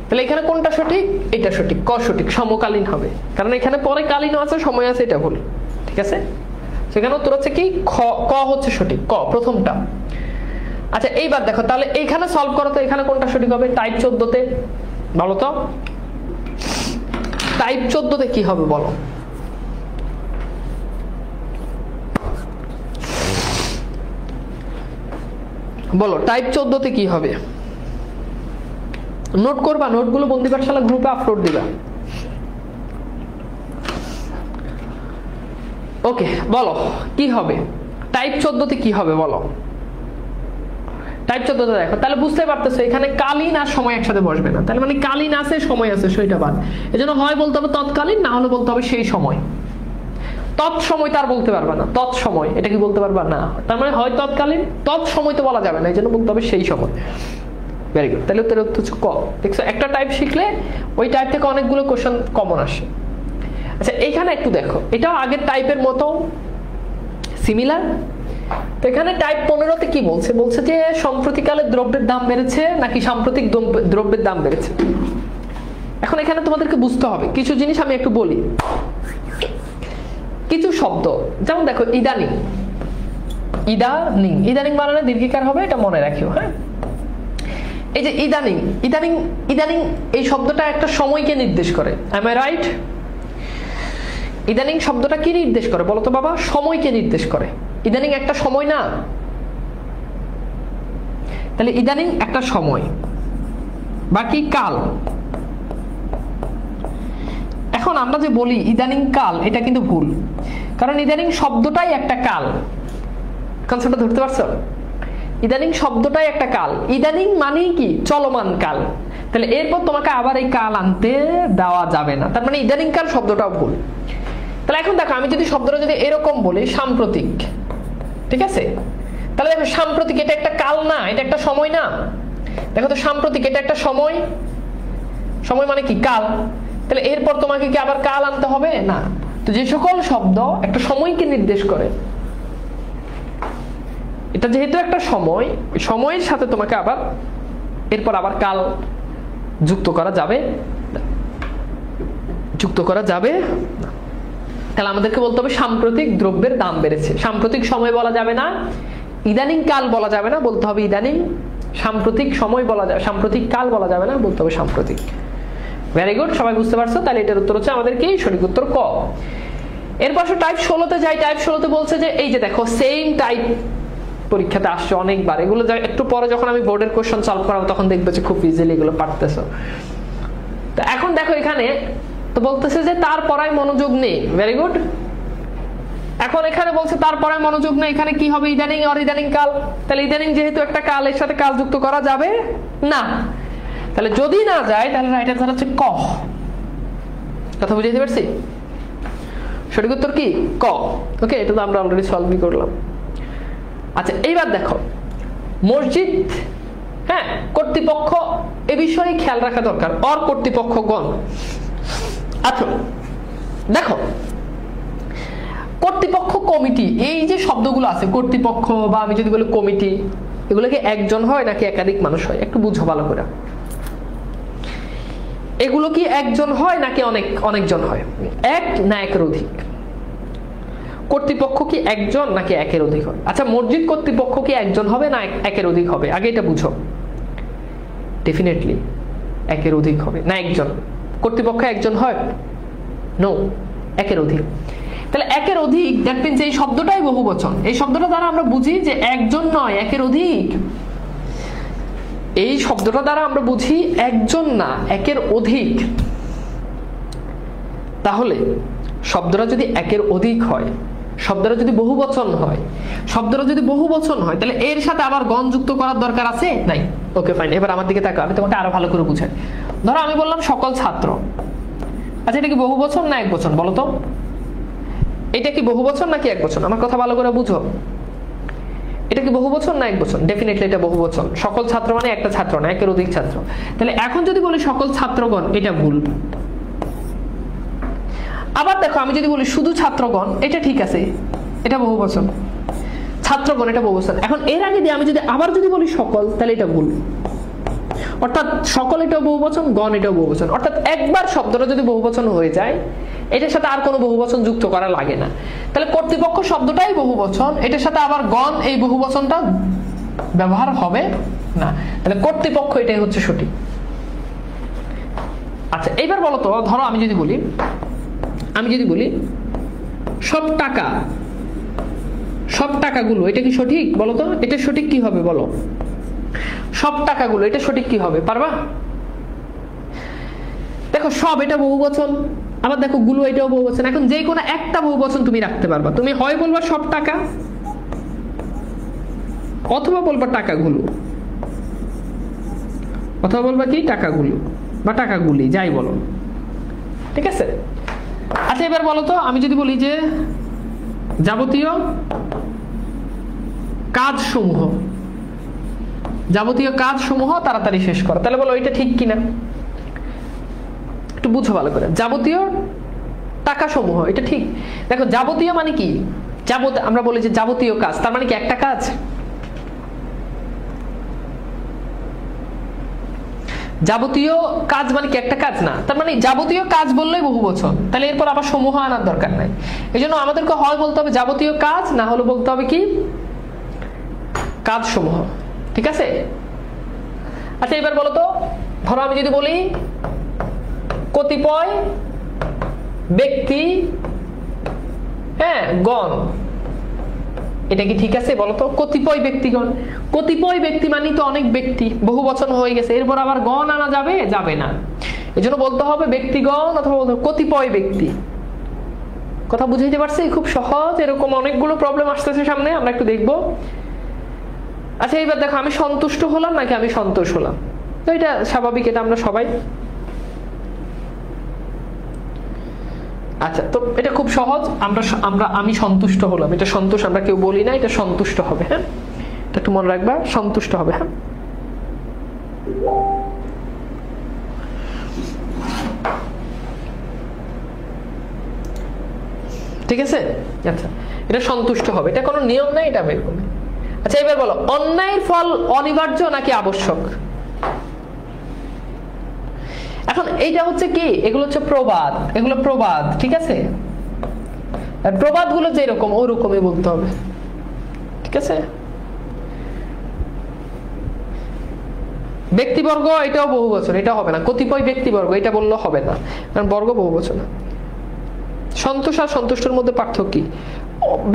তাহলে এখানে কোনটা সঠিক? এটা সঠিক, ক সঠিক, সমকালীন হবে। কারণ এখানে পরে কালীন আছে, সময় আছে, এটা ভুল। ঠিক আছে? সেখানে উত্তর হচ্ছে কি? ক হচ্ছে সঠিক, ক প্রথমটা। আচ্ছা, এইবার দেখো, তাহলে এইখানে সলভ করো তো, এখানে কোনটা সঠিক হবে? টাইপ 14তে বলো তো, টাইপ 14তে কি হবে বলো? বলো টাইপ 14 তে কি হবে? নোট করবা, নোটগুলো বন্দি পাঠশালা গ্রুপে আপলোড দিবা। ওকে, বলো কি হবে টাইপ 14 তে কি হবে বলো। টাইপ 14 তে দেখো, তাহলে বুঝতে পারতেছো এখানে কালীন আর সময় একসাথে বসবে না, তাহলে মানে কালীন আছে সময় আছে সেটা বাদ। এজন্য হয় বলতে হবে তৎকালীন, না হলে বলতে হবে সেই সময়। তৎসময় তার বলতে পারবা না, তৎসময় এটা কি বলতে পারবা না, তার মানে হয় তৎকালীন, তৎসময় তো বলা যাবে না, এই জন্য বলতে হবে সেই সময়। ভেরি গুড, তাহলে উত্তর হচ্ছে ক। দেখছো একটা টাইপ শিখলে ওই টাইপ থেকে অনেকগুলো কোশ্চেন কমন আসে। আচ্ছা এইখানে একটু দেখো, এটাও আগের টাইপের মতো সিমিলার। তো এখানে টাইপ 15 তে কি বলছে, বলছে যে সম্প্রতিকালে দ্রব্যের দাম বেড়েছে নাকি সাম্প্রতিক দ্রব্যের দাম বেড়েছে। এখন এখানে তোমাদেরকে বুঝতে হবে কিছু জিনিস, আমি একটু বলি। কিছু শব্দ যেমন দেখো ইদানিং, ইদানিং, ইদানিং বানালে দীর্ঘিকার হবে, এটা মনে রাখিও। হ্যাঁ, এই যে ইদানিং, ইদানিং, ইদানিং এই শব্দটা একটা সময়কে নির্দেশ করে। am I right? ইদানিং শব্দটা কি নির্দেশ করে বলো তো বাবা? সময়কে নির্দেশ করে। ইদানিং একটা সময় না? তাহলে ইদানিং একটা সময়, বাকি কাল। এখন আমরা যে বলি ইদানিং কাল, এটা কিন্তু ভুল, কারণ ইদানিং শব্দটাই একটা কাল। কনসেপ্টটা ধরতে পারছো? ইদানিং শব্দটাই একটা কাল, ইদানিং মানেই কি চলমান কাল। তাহলে এরপর তোমাকে আবার এই কাল আনতে দেওয়া যাবে না, তার মানে ইদানিং কাল শব্দটাও ভুল। তাহলে এখন দেখো আমি যদি শব্দটা যদি এরকম বলি সাম্প্রতিক, ঠিক আছে, তাহলে দেখো সাম্প্রতিক এটা একটা কাল না, এটা একটা সময় না। দেখো তো সাম্প্রতিক এটা একটা সময়, সময় মানে কি কাল। তাহলে এরপর তোমাকে কি আবার কাল আনতে হবে না। তো যে সকল শব্দ একটা সময়কে নির্দেশ করে, এটা যেহেতু একটা সময়, সময়ের সাথে তোমাকে আবার এরপর আবার কাল যুক্ত করা যাবে, যুক্ত করা যাবে না। তাহলে আমাদেরকে বলতে হবে সাম্প্রতিক দ্রব্যের দাম বেড়েছে। সাম্প্রতিক সময় বলা যাবে না, ইদানিং কাল বলা যাবে না, বলতে হবে ইদানিং। সাম্প্রতিক সময় বলা যাবে, সাম্প্রতিক কাল বলা যাবে না, বলতে হবে সাম্প্রতিক। ভেরি গুড, সবাই বুঝতে পারছো? তাহলে এটার উত্তর হচ্ছে আমাদের কি? সঠিক উত্তর ক। এরপর টাইপ 16 তে যাই। টাইপ 16 তে বলছে যে এই যে দেখো সেম টাইপ পরীক্ষাতে আসছে অনেকবার, এগুলো একটু পরে যখন আমি বোর্ডের কোশ্চেন সলভ করাবো তখন দেখবে যে খুব ইজিলি এগুলো পারতেছো। তো এখন দেখো এখানে তো বলতেছে যে তার পড়ায় মনোযোগ নেই। ভেরি গুড, এখন এখানে বলছে তার পড়ায় মনোযোগ নেই, এখানে কি হবে? ইদানিং আর ইদানিং কাল। তাহলে ইদানিং যেহেতু একটা কাল, এর সাথে কাল যুক্ত করা যাবে না। তাহলে যদি না যায় তাহলে রাইট অ্যান্সার হচ্ছে ক। কথা বুঝাইতে পারছি? সঠিক উত্তর কি? ক। ওকে, এটা তো আমরা অলরেডি সলভই করলাম। আচ্ছা এইবার দেখো মসজিদ, হ্যাঁ, কর্তৃপক্ষ, এ বিষয়ে খেয়াল রাখা দরকার। অর কর্তৃপক্ষগণ। আচ্ছা দেখো কর্তৃপক্ষ, কমিটি, এই যে শব্দগুলো আছে কর্তৃপক্ষ বা আমি যদি বলি কমিটি, এগুলো কি একজন হয় নাকি একাধিক মানুষ হয়? একটু বুঝো ভালো করে। এগুলো কি একজন হয় নাকি অনেকজন হয়? এক না একের অধিক? কর্তৃপক্ষ কি একজন নাকি একের অধিক হয়? আচ্ছা মসজিদ কর্তৃপক্ষ কি একজন হবে না একের অধিক হবে? আগে এটা বুঝো। ডেফিনেটলি একের অধিক হবে, না একজন। কর্তৃপক্ষ একজন হয়? নো, একের অধিক। তাহলে একের অধিক, দ্যাট মিন্স এই শব্দটাই বহুবচন। এই শব্দটা দ্বারা আমরা বুঝি যে একজন নয়, একের অধিক। এই শব্দটা দ্বারা আমরা বুঝি একজন না, একের অধিক। তাহলে শব্দটা যদি একের অধিক হয়, শব্দটা যদি বহুবচন হয়, শব্দটা যদি বহুবচন হয়, তাহলে এর সাথে আবার গণ যুক্ত করার দরকার আছে? নাই। ওকে ফাইন, এবার আমার দিকে তাকাও, আমি তোমাকে আরো ভালো করে বুঝাই। ধরো আমি বললাম সকল ছাত্র। আচ্ছা এটা কি বহুবচন না একবচন বলো তো? এটা কি বহুবচন নাকি একবচন? আমার কথা ভালো করে বুঝো। এটা কি বহুবচন না একবচন? ডেফিনেটলি এটা বহুবচন। সকল ছাত্র মানে একটা ছাত্র না, একের অধিক ছাত্র। তাহলে এখন যদি বলি সকল ছাত্রগণ, এটা ভুল। আবার দেখো আমি যদি বলি শুধু ছাত্রগণ, এটা ঠিক আছে, এটা বহুবচন। ছাত্রগণ এটা বহুবচন। এখন এর আগে দিয়ে আমি যদি আবার যদি বলি সকল, তাহলে এটা ভুল। অর্থাৎ সকল এটাও বহুবচন, গণ এটাও বহুবচন। অর্থাৎ একবার শব্দটা যদি বহুবচন হয়ে যায়, এটার সাথে আর কোনো বহুবচন যুক্ত করা লাগে না। তাহলে কর্তৃপক্ষ শব্দটাই বহুবচন, এটার সাথে আবার গণ এই বহুবচনটা ব্যবহার হবে না। তাহলে কর্তৃপক্ষ এটাই হচ্ছে সঠিক। আচ্ছা এইবার বলো তো, ধরো আমি যদি বলি সব টাকা, সব টাকাগুলো, এটা কি সঠিক বলো তো? এটা সঠিক কি হবে বলো? সব টাকাগুলো, এটা সঠিক কি হবে, পারবা? দেখো সব এটা বহুবচন, আবার দেখো গুলো এটাও বহুবচন। এখন যে কোনো একটা বহুবচন তুমি রাখতে পারবা। তুমি হয় বলবা সব টাকা, অথবা বলবা টাকাগুলো, অথবা বলবা কি টাকাগুলো বা টাকাগুলি, যাই বলো, ঠিক আছে? আচ্ছা এবার বলো তো, আমি যদি বলি যে যাবতীয় কাজসমূহ, যাবতীয় কাজসমূহ তাড়াতাড়ি শেষ করো, তাহলে বলো এটা ঠিক কিনা, একটু বুঝো ভালো করে। যাবতীয় টাকাসমূহ, এটা ঠিক। দেখো যাবতীয় মানে কি, আমরা বলি যে যাবতীয় কাজ, তার মানে কি একটা কাজ? যাবতীয় কাজ মানে কি একটা কাজ না, তার মানে যাবতীয় কাজ বললেই বহুবচন, তাহলে এরপর আবার সমূহ আনার দরকার নাই। এই জন্য আমাদেরকে হয় বলতে হবে যাবতীয় কাজ, না হলে বলতে হবে কি কাজসমূহ, ঠিক আছে? আচ্ছা এবার বলো তো, ধরো আমি যদি বলি কতিপয় ব্যক্তি গণ, এটা কি ঠিক আছে বলো তো? কতিপয় ব্যক্তিগণ, কতিপয় ব্যক্তি মানে তো অনেক ব্যক্তি, বহু বচন হয়ে গেছে, এরপর আবার গণ আনা যাবে? যাবে না। এজন্য বলতে হবে ব্যক্তিগণ অথবা বলতে হবে কতিপয় ব্যক্তি। কথা বুঝাইতে পারছি? খুব সহজ। এরকম অনেকগুলো প্রবলেম আসতেছে সামনে, আমরা একটু দেখবো। আচ্ছা এইবার দেখো, আমি সন্তুষ্ট হলাম নাকি আমি সন্তোষ হলাম? তো এটা স্বাভাবিক, এটা আমরা সবাই। আচ্ছা তো এটা খুব সহজ, আমি সন্তুষ্ট হলাম, এটা সন্তোষ আমরা কেউ বলি না, এটা সন্তুষ্ট হবে। হ্যাঁ, এটা একটু মনে রাখবা, সন্তুষ্ট হবে। হ্যাঁ, ঠিক আছে। আচ্ছা এটা সন্তুষ্ট হবে, এটা কোনো নিয়ম নাই, এটা এরকম। আচ্ছা এবার বলো, অন্যায়ের ফল অনিবার্য নাকি আবশ্যক? এখন এইটা হচ্ছে কি, এগুলো হচ্ছে প্রবাদ, এগুলো প্রবাদ, ঠিক আছে? প্রবাদ গুলো যেরকম ওরকমই বলতে হবে, ঠিক আছে? ব্যক্তিবর্গ এটাও বহুবচন, এটা হবে না। কতিপয় ব্যক্তিবর্গ এটা বললে হবে না, কারণ বর্গ বহুবচন। সন্তোষ আর সন্তুষ্টের মধ্যে পার্থক্য কি?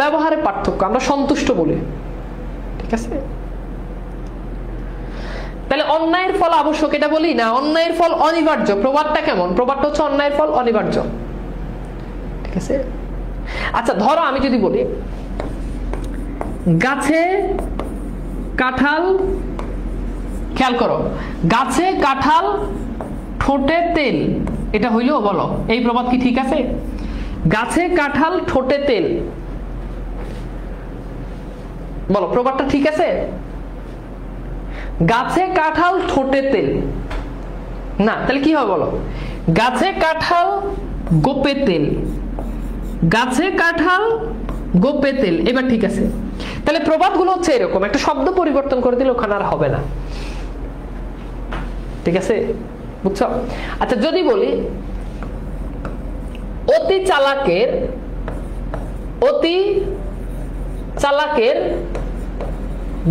ব্যবহারে পার্থক্য, আমরা সন্তুষ্ট বলি, ঠিক আছে? তাহলে অন্যায়ের ফল আবশ্যক এটা বলি না, অন্যায়ের ফল অনিবার্য। প্রবাদটা কেমন? প্রবাদটা হচ্ছে অন্যায়ের ফল অনিবার্য, ঠিক আছে? আচ্ছা ধরো আমি যদি বলি গাছে কাঁঠাল, খেয়াল করো, গাছে কাঁঠাল ঠোঁটে তেল, এটা হইলো বলো এই প্রবাদ কি ঠিক আছে? গাছে কাঁঠাল ঠোঁটে তেল, বলো প্রবাদটা ঠিক আছে? গাছে কাঁঠাল ঠোঁটে তেল না, তাহলে কি হবে বলো? গাছে কাঁঠাল গোপে তেল, গাছে কাঁঠাল গোপে তেল, এবার ঠিক আছে। তাহলে প্রবাদ গুলো হচ্ছে এরকম, একটা শব্দ পরিবর্তন করে দিলে ওখানে আর হবে না, ঠিক আছে? বুঝছো? আচ্ছা যদি বলি অতি চালাকের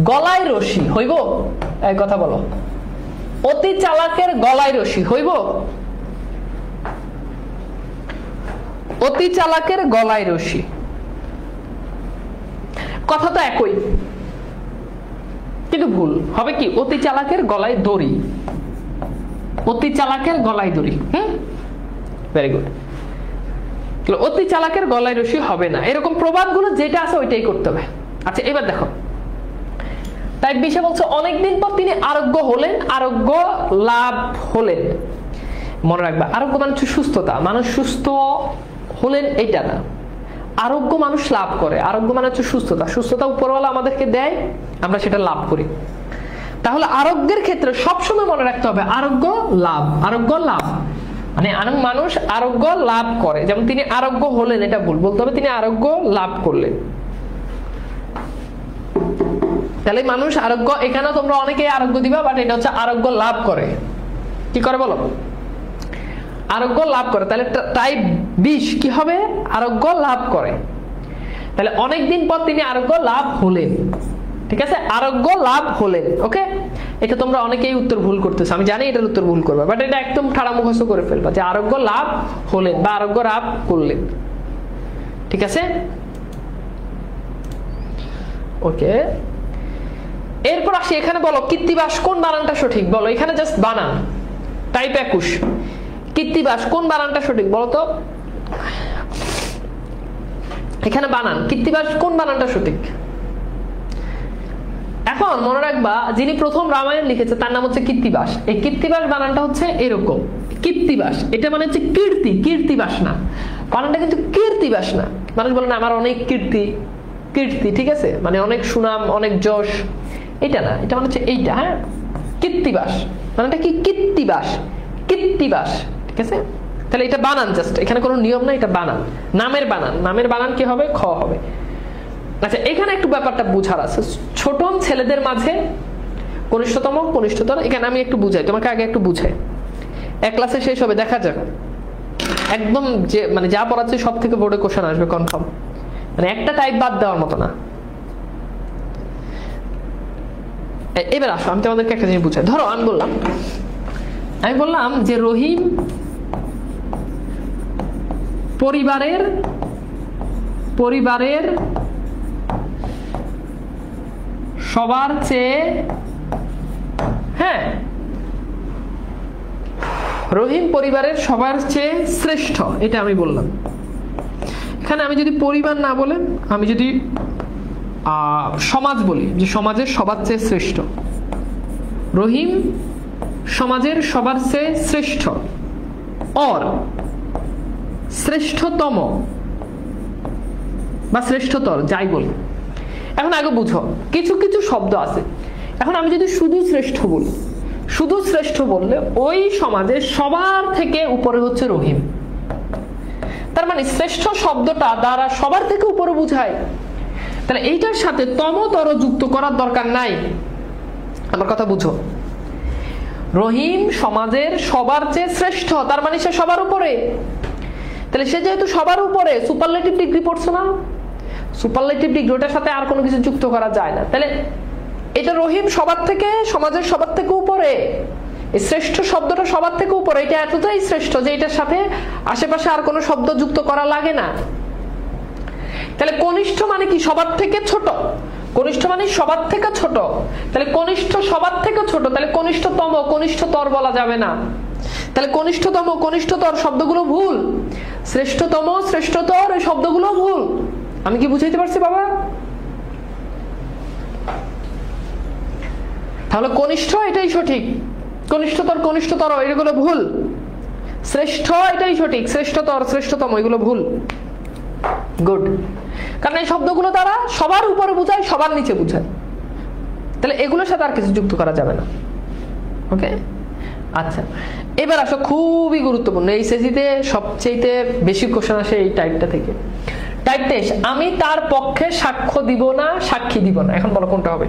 গলায় রশি হইব, এই কথা বলো। অতি চালাকের গলায় রশি হইব? অতি চালাকের গলায় রশি, কথা তো একই, কিন্তু ভুল হবে কি? অতি চালাকের গলায় দড়ি, অতি চালাকের গলায় দড়ি। Very good. অতি চালাকের গলায় রশি হবে না, এরকম প্রবাদ গুলো যেটা আছে ওইটাই করতে হবে। আচ্ছা এবার দেখো, তাই বিষয় বলছে অনেকদিন পর তিনি আরোগ্য হলেন, আরোগ্য লাভ হলেন। মনে রাখবা, আরোগ্য মানে হচ্ছে সুস্থতা, মানুষ সুস্থ হলেন এটা না, আরোগ্য মানুষ লাভ করে। আরোগ্য মানে হচ্ছে সুস্থতা, সুস্থতা উপরওয়ালা আমাদেরকে দেয়, আমরা সেটা লাভ করি। তাহলে আরোগ্যের ক্ষেত্রে সবসময় মনে রাখতে হবে আরোগ্য লাভ, আরোগ্য লাভ মানে মানুষ আরোগ্য লাভ করে। যেমন তিনি আরোগ্য হলেন, এটা ভুল, বলতে হবে তিনি আরোগ্য লাভ করলেন। তাহলে মানুষ আরোগ্য, এখানে তোমরা অনেকে আরোগ্য দিবা, বাট এটা হচ্ছে আরোগ্য লাভ করে। কি করে বলো? আরোগ্য লাভ করে। তাহলে টাইপ 20 কি হবে? আরোগ্য লাভ করে। তাহলে অনেকদিন পর তিনি আরোগ্য লাভ হলেন, ঠিক আছে? আরোগ্য লাভ হলেন। ওকে, এটা তোমরা অনেকেই উত্তর ভুল করতেছো, আমি জানি এটার উত্তর ভুল করবে, বাট এটা একদম ঠাড়া মুখস্থ করে ফেলবা যে আরোগ্য লাভ হলেন বা আরোগ্য লাভ করলেন, ঠিক আছে? ওকে, এরপর আসি এখানে, বলো কৃত্তিবাস কোন বানানটা সঠিক, বলো এখানে জাস্ট বানান, টাইপ 21, কৃত্তিবাস কোন বানানটা সঠিক বলো তো, এখানে বানান কৃত্তিবাস কোন বানানটা সঠিক। এখন মনে রাখবা যিনি প্রথম রামায়ণ লিখেছে তার নাম হচ্ছে কৃত্তিবাস। এই কৃত্তিবাস বানানটা হচ্ছে এরকম, কৃত্তিবাস এটা মানে হচ্ছে কীর্তি, কীর্তিবাস না, বানানটা কিন্তু কীর্তিবাস না। মানুষ বলে না আমার অনেক কীর্তি, কীর্তি ঠিক আছে, মানে অনেক সুনাম অনেক যশ, এটা না, এটা মানে হচ্ছে এইটা, হ্যাঁ কৃত্তিবাস মানেটা কি, কৃত্তিবাস, কৃত্তিবাস ঠিক আছে। তাহলে এটা বানান জাস্ট, এখানে কোনো নিয়ম না, এটা বানান, নামের বানান, নামের বানান কি হবে, খ হবে। আচ্ছা এখানে একটু ব্যাপারটা বুঝার আছে, ছোট ছেলেদের মাঝে কনিষ্ঠতম কনিষ্ঠতর, এখানে আমি একটু বুঝাই তোমাকে, আগে একটু বুঝাই, এক ক্লাসে শেষ হবে দেখা যাক, একদম যে মানে যা পড়াচ্ছে সব থেকে বোর্ডে কোশ্চেন আসবে কনফার্ম, মানে একটা টাইপ বাদ দেওয়ার মতো না। এবার আসো আমি তোমাদেরকে একটা জিনিস বুঝাই। ধরো আমি বললাম যে রহিম পরিবারের সবার চেয়ে, হ্যাঁ রহিম পরিবারের সবার চেয়ে শ্রেষ্ঠ, এটা আমি বললাম। এখানে আমি যদি পরিবার না বলে আমি যদি সমাজ বলি, যে সমাজের সবার চেয়ে শ্রেষ্ঠ, রহিম সমাজের সবার চেয়ে শ্রেষ্ঠ, অর শ্রেষ্ঠতম বা শ্রেষ্ঠতর যাই বলি। এখন আগে বুঝো কিছু কিছু শব্দ আছে, এখন আমি যদি শুধু শ্রেষ্ঠ বলি, শুধু শ্রেষ্ঠ বললে ওই সমাজের সবার থেকে উপরে হচ্ছে রহিম, তার মানে শ্রেষ্ঠ শব্দটা দ্বারা সবার থেকে উপরে বুঝায়, তাহলে এইটার সাথে তমতর যুক্ত করার দরকার নাই। আমার কথা বুঝো, রহিম সমাজের সবার চেয়ে শ্রেষ্ঠ, তার মানে সে সবার উপরে, তাহলে সে যেহেতু সবার উপরে সুপারলেটিভ ডিগ্রি পড়ছে না, সুপারলেটিভ ডিগ্রিটার সাথে আর কোনো কিছু যুক্ত করা যায় না, তাহলে এটা রহিম সবার থেকে, সমাজের সবার থেকে উপরে, এই শ্রেষ্ঠ শব্দটা সবার থেকে উপরে, এটা এতটাই শ্রেষ্ঠ যে এটার সাথে আশেপাশে আর কোনো শব্দ যুক্ত করা লাগে না। তাহলে কনিষ্ঠ মানে কি, সবার থেকে ছোট, কনিষ্ঠ মানে সবার থেকে ছোট, তাহলে কনিষ্ঠ সবার থেকে ছোট, তাহলে কনিষ্ঠতম কনিষ্ঠতর বলা যাবে না, তাহলে কনিষ্ঠতম কনিষ্ঠতর শব্দগুলো ভুল, শ্রেষ্ঠতম শ্রেষ্ঠতর এই শব্দগুলো ভুল। আমি কি বুঝাইতে পারছি বাবা? তাহলে কনিষ্ঠ এটাই সঠিক, কনিষ্ঠতর কনিষ্ঠতর এগুলো ভুল, শ্রেষ্ঠ এটাই সঠিক, শ্রেষ্ঠতর শ্রেষ্ঠতম এগুলো ভুল। গুড, কারণ এই শব্দগুলো তারা সবার উপরে বুঝায়, সবার নিচে বুঝায়, তাহলে এগুলোর সাথে আর কিছু যুক্ত করা যাবে না। ওকে, আচ্ছা এবার আসো খুবই গুরুত্বপূর্ণ, এই সেজিতে সবচেয়ে বেশি কোশ্চেন আসে এই টাইপটা থেকে। টাইপ 23, আমি তার পক্ষে সাক্ষ্য দিব না, সাক্ষী দিব না। এখন বলো কোনটা হবে?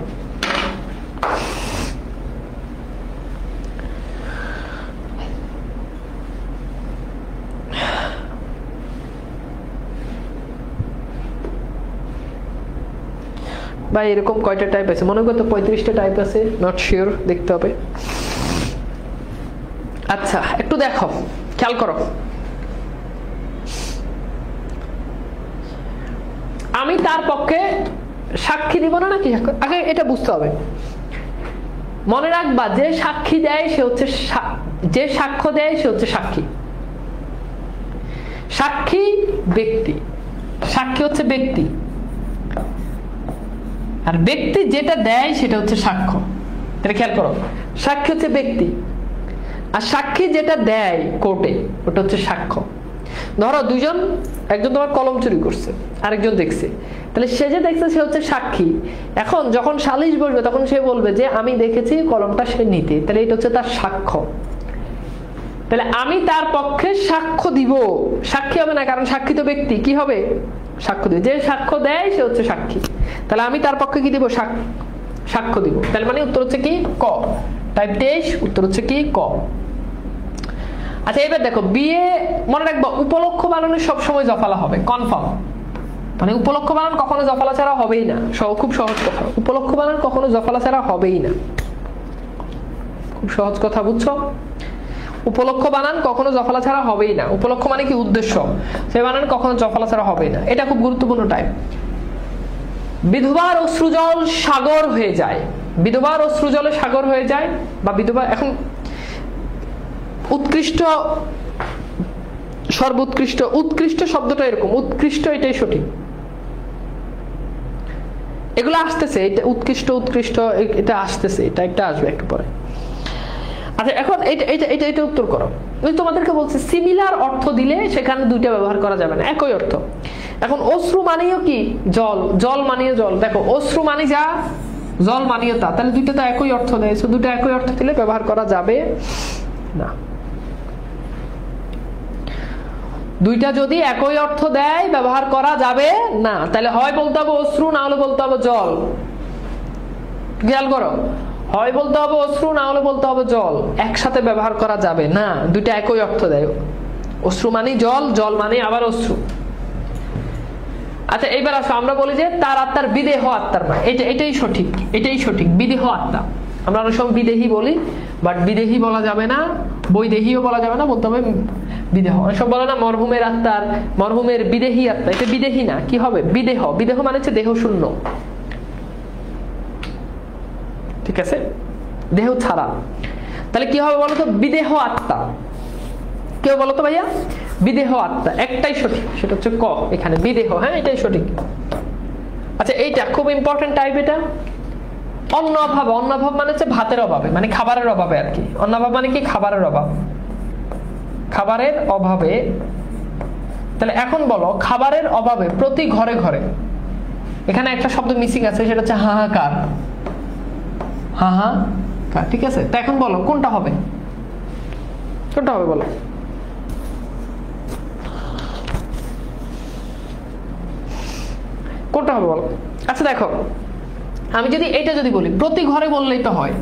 ভাই এরকম কয়টা টাইপ আছে? মনে করতো 35টা টাইপ আছে, নট শিওর, দেখতে হবে। আচ্ছা একটু দেখো, খেয়াল করো, আমি তার পক্ষে সাক্ষী দিব না নাকি? আগে এটা বুঝতে হবে, মনে রাখবা যে সাক্ষী দেয় সে হচ্ছে, যে সাক্ষ্য দেয় সে হচ্ছে সাক্ষী। সাক্ষী ব্যক্তি, সাক্ষী হচ্ছে ব্যক্তি, আর ব্যক্তি যেটা দেয় সেটা হচ্ছে সাক্ষ্য। এটা খেয়াল করো, সাক্ষী হচ্ছে ব্যক্তি, আর সাক্ষী যেটা দেয় কোর্টে ওটা হচ্ছে সাক্ষ্য। ধরো দুজন, একজন তোমার কলম চুরি করছে, আরেকজন দেখছে, তাহলে সে যে দেখছে সে হচ্ছে সাক্ষী। এখন যখন সালিশ বসবে তখন সে বলবে যে আমি দেখেছি কলমটা সে নিতে, তাহলে এটা হচ্ছে তার সাক্ষ্য। তাহলে আমি তার পক্ষে সাক্ষ্য দিব, সাক্ষী হবে না, কারণ সাক্ষী তো ব্যক্তি, কি হবে? সাক্ষ্য দিব। যে সাক্ষ্য দেয় সে হচ্ছে সাক্ষী, তাহলে আমি তার পক্ষে কি দিব? সাক্ষ্য দিব। তাহলে মানে উত্তর হচ্ছে কি? ক। টাইপ 23, উত্তর হচ্ছে কি? ক। আচ্ছা এবার দেখো, বিয়ে মনে রাখবো উপলক্ষ বানানো সবসময় জফালা হবে, কনফার্ম। মানে উপলক্ষ বানান কখনো জফালা ছাড়া হবেই না, খুব সহজ কথা, উপলক্ষ বানান কখনো জফালা ছাড়া হবেই না, খুব সহজ কথা, বুঝছো? উপলক্ষ বানান কখনো জফালা ছাড়া হবেই না। উপলক্ষ মানে কি? উদ্দেশ্য, সে বানান কখনো জফালা ছাড়া হবেই না। এটা খুব গুরুত্বপূর্ণ টাইপ। বিধবার অশ্রুজল সাগর হয়ে যায়, বিধবার অশ্রু জলে সাগর হয়ে যায়, বা বিধবা, এখন উৎকৃষ্ট, সর্বোৎকৃষ্ট, উৎকৃষ্ট শব্দটা এরকম, উৎকৃষ্ট এটাই সঠিক, এগুলো আসতেছে, এটা উৎকৃষ্ট, উৎকৃষ্ট এটা আসতেছে, এটা একটা আসবে একটু পরে। আচ্ছা এখন এটা উত্তর করো। ওই তোমাদেরকে বলছি সিমিলার অর্থ দিলে সেখানে দুইটা ব্যবহার করা যাবে না, একই অর্থ। এখন অশ্রু মানেও কি জল, জল মানেও জল, দেখো অশ্রু মানে যা, জল মানেও তা, তাহলে দুইটা তো একই অর্থ দেয়, দুইটা একই অর্থ দিলে ব্যবহার করা যাবে না। দুইটা যদি একই অর্থ দেয় ব্যবহার করা যাবে না, তাহলে হয় বলতে হবে অশ্রু, না হলে বলতে হবে জল। খেয়াল করো, হয় বলতে হবে অশ্রু, না হলে বলতে হবে জল, একসাথে ব্যবহার করা যাবে না, দুইটা একই অর্থ দেয়। অশ্রু মানে জল, জল মানে আবার অশ্রু। আচ্ছা এইবার আসো, আমরা বলি যে তার আত্মার বিদেহ আত্মার মা, এটাই সঠিক, এটাই সঠিক, বিদেহ আত্মা। আমরা অনেক সময় বিদেহী বলি, বাট বিদেহী বলা যাবে না, বৈদেহীও বলা যাবে না, বলতে হবে বিদেহ। অনেক সময় বলে না মরহুমের আত্মার, মরহুমের বিদেহী আত্মা, এটা বিদেহী না, কি হবে বিদেহ। বিদেহ মানে হচ্ছে দেহ শূন্য, ঠিক আছে, দেহ ছাড়া। তাহলে কি হবে বলতো, বিদেহ আত্মা। কেউ বলো তো ভাইয়া, বিদেহ আত্মা, একটাই সঠিক, সেটা হচ্ছে ক এখানে, বিদেহ, হ্যাঁ এটাই সঠিক। আচ্ছা এইটা খুব ইম্পর্টেন্ট টাইপ, এটা অন্ন অভাব। অন্ন অভাব মানে হচ্ছে ভাতের অভাবে, মানে খাবারের অভাবে আর কি। অন্নাভাব মানে কি, খাবারের অভাব, খাবারের অভাবে। তাহলে এখন বলো খাবারের অভাবে প্রতি ঘরে ঘরে, এখানে একটা শব্দ মিসিং আছে, সেটা হচ্ছে হাহাকার, হাহাকার, ঠিক আছে। তা এখন বলো কোনটা হবে, কোনটা হবে বলো, কোনটা হবে বলো। আচ্ছা দেখো, আমি যদি এটা যদি বলি প্রতি ঘরে বললেই তো হয়।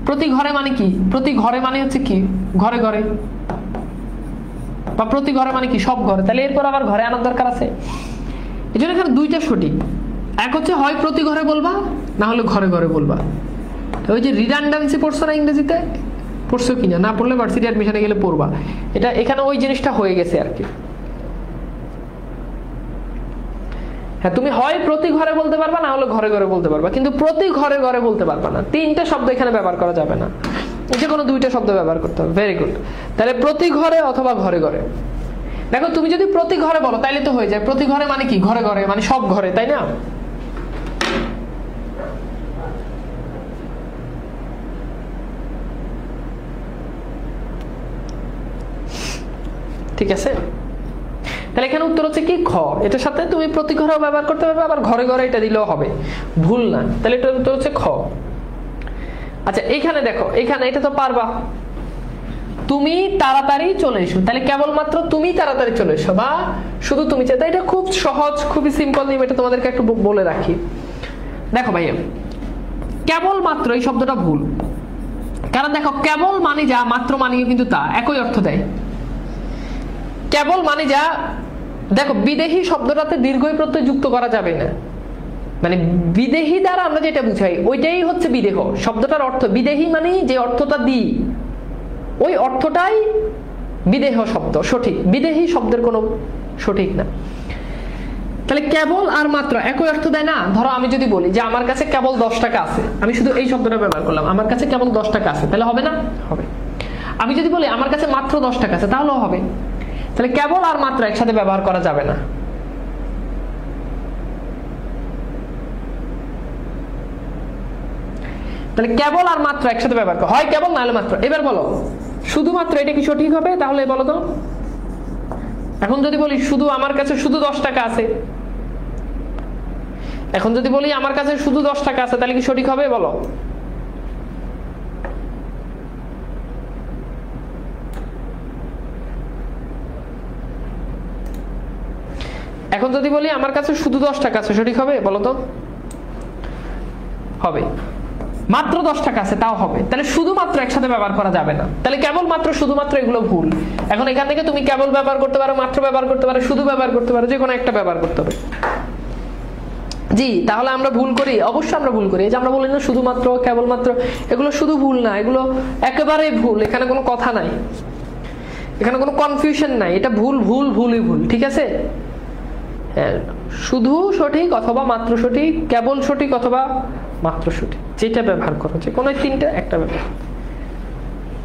প্রতি ঘরে মানে কি, প্রতি ঘরে মানে হচ্ছে কি ঘরে ঘরে, বা প্রতি ঘরে মানে কি সব ঘরে, তাহলে এরপর আবার ঘরে আনার দরকার আছে। এই জন্য এখানে দুইটা সঠিক, এক হচ্ছে হয় প্রতি ঘরে বলবা, না হলে ঘরে ঘরে বলবা। ওই যে রিডান্ডেন্সি পড়ছো না ইংরেজিতে, পড়ছো কিনা, না পড়লে ভার্সিটি অ্যাডমিশনে গেলে পড়বা, এটা এখানে ওই জিনিসটা হয়ে গেছে আর কি। হ্যাঁ তুমি হয় প্রতি ঘরে বলতে পারবা, না হলে ঘরে ঘরে বলতে পারবা, কিন্তু প্রতি ঘরে ঘরে বলতে পারবা না। তিনটা শব্দ এখানে ব্যবহার করা যাবে না, যে কোনো দুইটা শব্দ ব্যবহার করতে হবে। Very good. তাহলে প্রতি ঘরে অথবা ঘরে ঘরে। দেখো তুমি যদি প্রতি ঘরে বলো তাইলে তো হয়ে যায়, প্রতি ঘরে মানে কি ঘরে ঘরে মানে সব ঘরে, তাই না? ঠিক আছে, তাহলে এখানে উত্তর হচ্ছে কি খ। এটার সাথে তুমি প্রতি ঘরেও ব্যবহার করতে পারবে, আবার ঘরে ঘরে এটা দিলেও হবে, ভুল না। তাহলে এটার উত্তর হচ্ছে খ। আচ্ছা এখানে দেখো, এখানে এটা তো পারবা, তুমি তাড়াতাড়ি চলে এসো, তাহলে কেবলমাত্র তুমি তাড়াতাড়ি চলে এসো, বা শুধু তুমি চাই। এটা খুব সহজ, খুবই সিম্পল নিয়ম, এটা তোমাদেরকে একটু বলে রাখি। দেখো ভাইয়া, কেবলমাত্র এই শব্দটা ভুল, কারণ দেখো কেবল মানে যা, মাত্র মানে কিন্তু তা, একই অর্থ দেয়। কেবল মানে যা, দেখো বিদেহী শব্দটাতে দীর্ঘই প্রত্যয় যুক্ত করা যাবে না, মানে বিদেহী দ্বারা আমরা যেটা বুঝাই ওইটাই হচ্ছে বিদেহ শব্দটার অর্থ। বিদেহী মানে যে অর্থটা দিই, ওই অর্থটাই বিদেহ শব্দ সঠিক, বিদেহী শব্দের কোনো সঠিক না। তাহলে কেবল আর মাত্র একই অর্থ দেয় না। ধরো আমি যদি বলি যে আমার কাছে কেবল 10 টাকা আছে, আমি শুধু এই শব্দটা ব্যবহার করলাম, আমার কাছে কেবল 10 টাকা আছে, তাহলে হবে না? হবে। আমি যদি বলি আমার কাছে মাত্র 10 টাকা আছে, তাহলেও হবে। তাহলে কেবল আর মাত্র একসাথে ব্যবহার করা যাবে না। তাহলে কেবল আর মাত্র একসাথে ব্যবহার করা হয়, কেবল নাহলে মাত্র। এবার বলো শুধুমাত্র, এটা কি সঠিক হবে? তাহলে বলো তো। এখন যদি বলি শুধু আমার কাছে শুধু 10 টাকা আছে, এখন যদি বলি আমার কাছে শুধু 10 টাকা আছে, তাহলে কি সঠিক হবে বলো? এখন যদি বলি আমার কাছে শুধু 10 টাকা আছে, সঠিক হবে বলো তো? হবে। মাত্র 10 টাকা আছে, তাও হবে। তাহলে শুধুমাত্র একসাথে ব্যবহার করা যাবে না। তাহলে কেবলমাত্র, শুধুমাত্র এগুলো ভুল। এখন এখান থেকে তুমি কেবল ব্যবহার করতে পারো, মাত্র ব্যবহার করতে পারো, শুধু ব্যবহার করতে পারো, যে কোনো একটা ব্যবহার করতে হবে। জি, তাহলে আমরা ভুল করি, অবশ্যই আমরা ভুল করি। এই যে আমরা বলি না শুধুমাত্র, কেবলমাত্র, এগুলো শুধু ভুল না, এগুলো একেবারেই ভুল। এখানে কোনো কথা নাই, এখানে কোনো কনফিউশন নাই। এটা ভুল, ভুল, ভুলই ভুল, ঠিক আছে? শুধু সঠিক অথবা মাত্র সঠিক, কেবল সঠিক অথবা মাত্র সঠিক। যেটা ব্যবহার করো, যে কোনো তিনটা একটা ব্যবহার।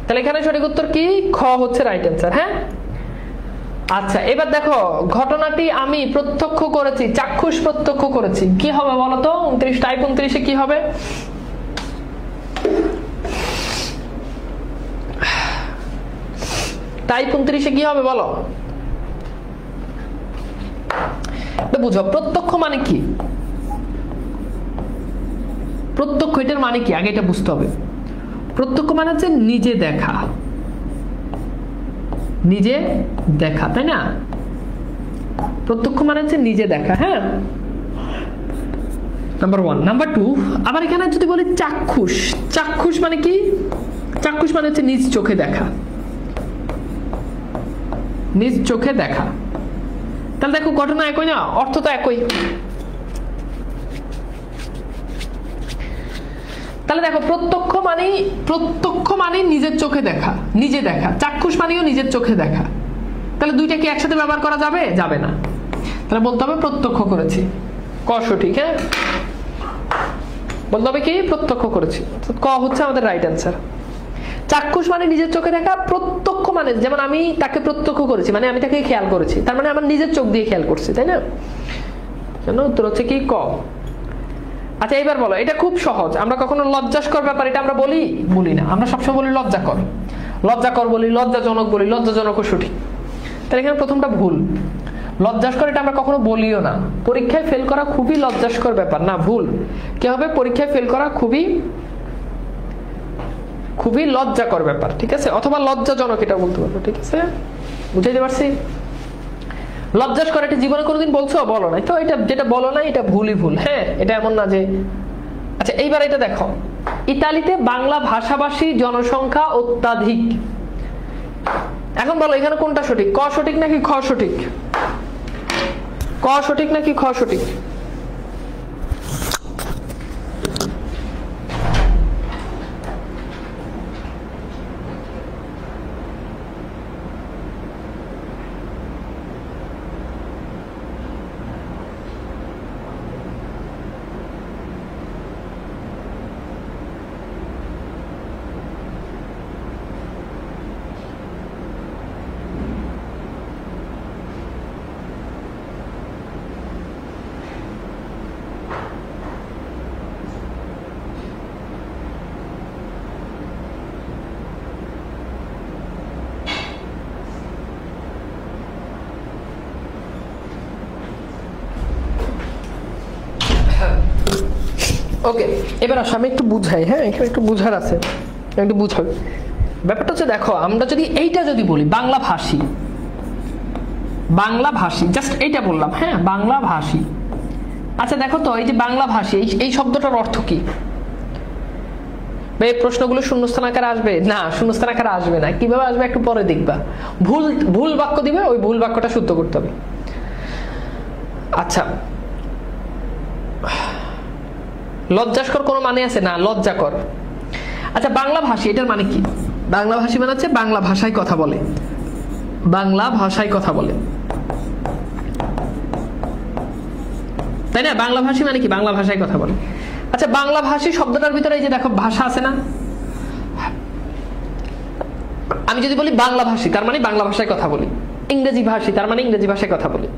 তাহলে এখানে সঠিক উত্তর কি? খ হচ্ছে রাইট অ্যান্সার। হ্যাঁ, আচ্ছা এবার দেখো, ঘটনাটি আমি প্রত্যক্ষ করেছি, চাক্ষুষ প্রত্যক্ষ করেছি, কি হবে বলতো? 29 টাইপ 29 কি হবে? টাইপ 29 কি হবে বলো? বুঝো প্রত্যক্ষ মানে কি? প্রত্যক্ষ এটার মানে কি আগে এটা বুঝতে হবে। প্রত্যক্ষ মানে হচ্ছে নিজে দেখা, নিজে দেখা, তাই না? প্রত্যক্ষ মানে হচ্ছে নিজে দেখা। হ্যাঁ, নাম্বার 1। নাম্বার 2, আবার এখানে যদি বলি চাক্ষুষ, চাক্ষুষ মানে কি? চাক্ষুষ মানে হচ্ছে নিজ চোখে দেখা, নিজ চোখে দেখা। তাহলে দেখো ঘটনা একই না, অর্থ তো একই। তাহলে দেখো প্রত্যক্ষ মানে নিজের চোখে দেখা, নিজে দেখা। চাক্ষুষ মানেও নিজের চোখে দেখা। তাহলে দুইটা কি একসাথে ব্যবহার করা যাবে? যাবে না। তাহলে বলতে হবে প্রত্যক্ষ করেছি। ক সঠিক। হ্যাঁ, বলতে হবে কি? প্রত্যক্ষ করেছি। ক হচ্ছে আমাদের রাইট অ্যান্সার। চাক্ষুষ মানে নিজের চোখে দেখা, প্রত্যক্ষ মানে যেমন আমি তাকে প্রত্যক্ষ করেছি, মানে আমি তাকে খেয়াল করেছি, তার মানে আমার নিজের চোখ দিয়ে খেয়াল করছি, তাই না? কেন? উত্তর হচ্ছে কি? ক। আচ্ছা এবার বলো, এটা খুব সহজ। আমরা কখনো লজ্জাস্কর ব্যাপার এটা আমরা বলি না, আমরা সবসময় বলি লজ্জাকর, লজ্জাকর বলি, লজ্জাজনক বলি, লজ্জাজনকও সঠিক। তাহলে এখানে প্রথমটা ভুল। লজ্জাস্কর এটা আমরা কখনো বলিও না। পরীক্ষায় ফেল করা খুবই লজ্জাস্কর ব্যাপার না, ভুল। কি হবে? পরীক্ষায় ফেল করা খুবই লজ্জাকর ব্যাপার, ঠিক আছে? অথবা লজ্জাজনক এটা বলতে পারবো, ঠিক আছে? বুঝাইতে পারছি? লজ্জাস্কর এটা জীবনে কোনোদিন বলছো? বলো নাই তো। এটা যেটা বলো না এটা ভুলই ভুল। হ্যাঁ, এটা এমন না যে। আচ্ছা এইবার এটা দেখো, ইতালিতে বাংলা ভাষাভাষী জনসংখ্যা অত্যাধিক। এখন বলো এখানে কোনটা সঠিক? ক সঠিক নাকি খ সঠিক? ক সঠিক নাকি খ সঠিক? ওকে, এবার আসো আমি একটু বুঝাই। হ্যাঁ, এখানে একটু বুঝার আছে, একটু বুঝাই। ব্যাপারটা হচ্ছে দেখো, আমরা যদি এইটা যদি বলি বাংলা ভাষী, বাংলা ভাষী, জাস্ট এইটা বললাম। হ্যাঁ, বাংলা ভাষী। আচ্ছা দেখো তো, এই যে বাংলা ভাষী এই শব্দটার অর্থ কি? এই প্রশ্নগুলো শূন্যস্থান আকারে আসবে না? শূন্যস্থান আকারে আসবে না। কিভাবে আসবে একটু পরে দেখবা। ভুল বাক্য দিবে, ওই ভুল বাক্যটা শুদ্ধ করতে হবে। আচ্ছা, লজ্জাস্কর কোনো মানে আছে না? লজ্জাকর। আচ্ছা বাংলা ভাষী এটার মানে কি? বাংলা ভাষী মানে হচ্ছে বাংলা ভাষায় কথা বলে, বাংলা ভাষায় কথা বলে, তাই না? বাংলা ভাষী মানে কি? বাংলা ভাষায় কথা বলে। আচ্ছা বাংলা ভাষী শব্দটার ভিতরে এই যে দেখো ভাষা আছে না? আমি যদি বলি বাংলা ভাষী তার মানে বাংলা ভাষায় কথা বলি, ইংরেজি ভাষী তার মানে ইংরেজি ভাষায় কথা বলি,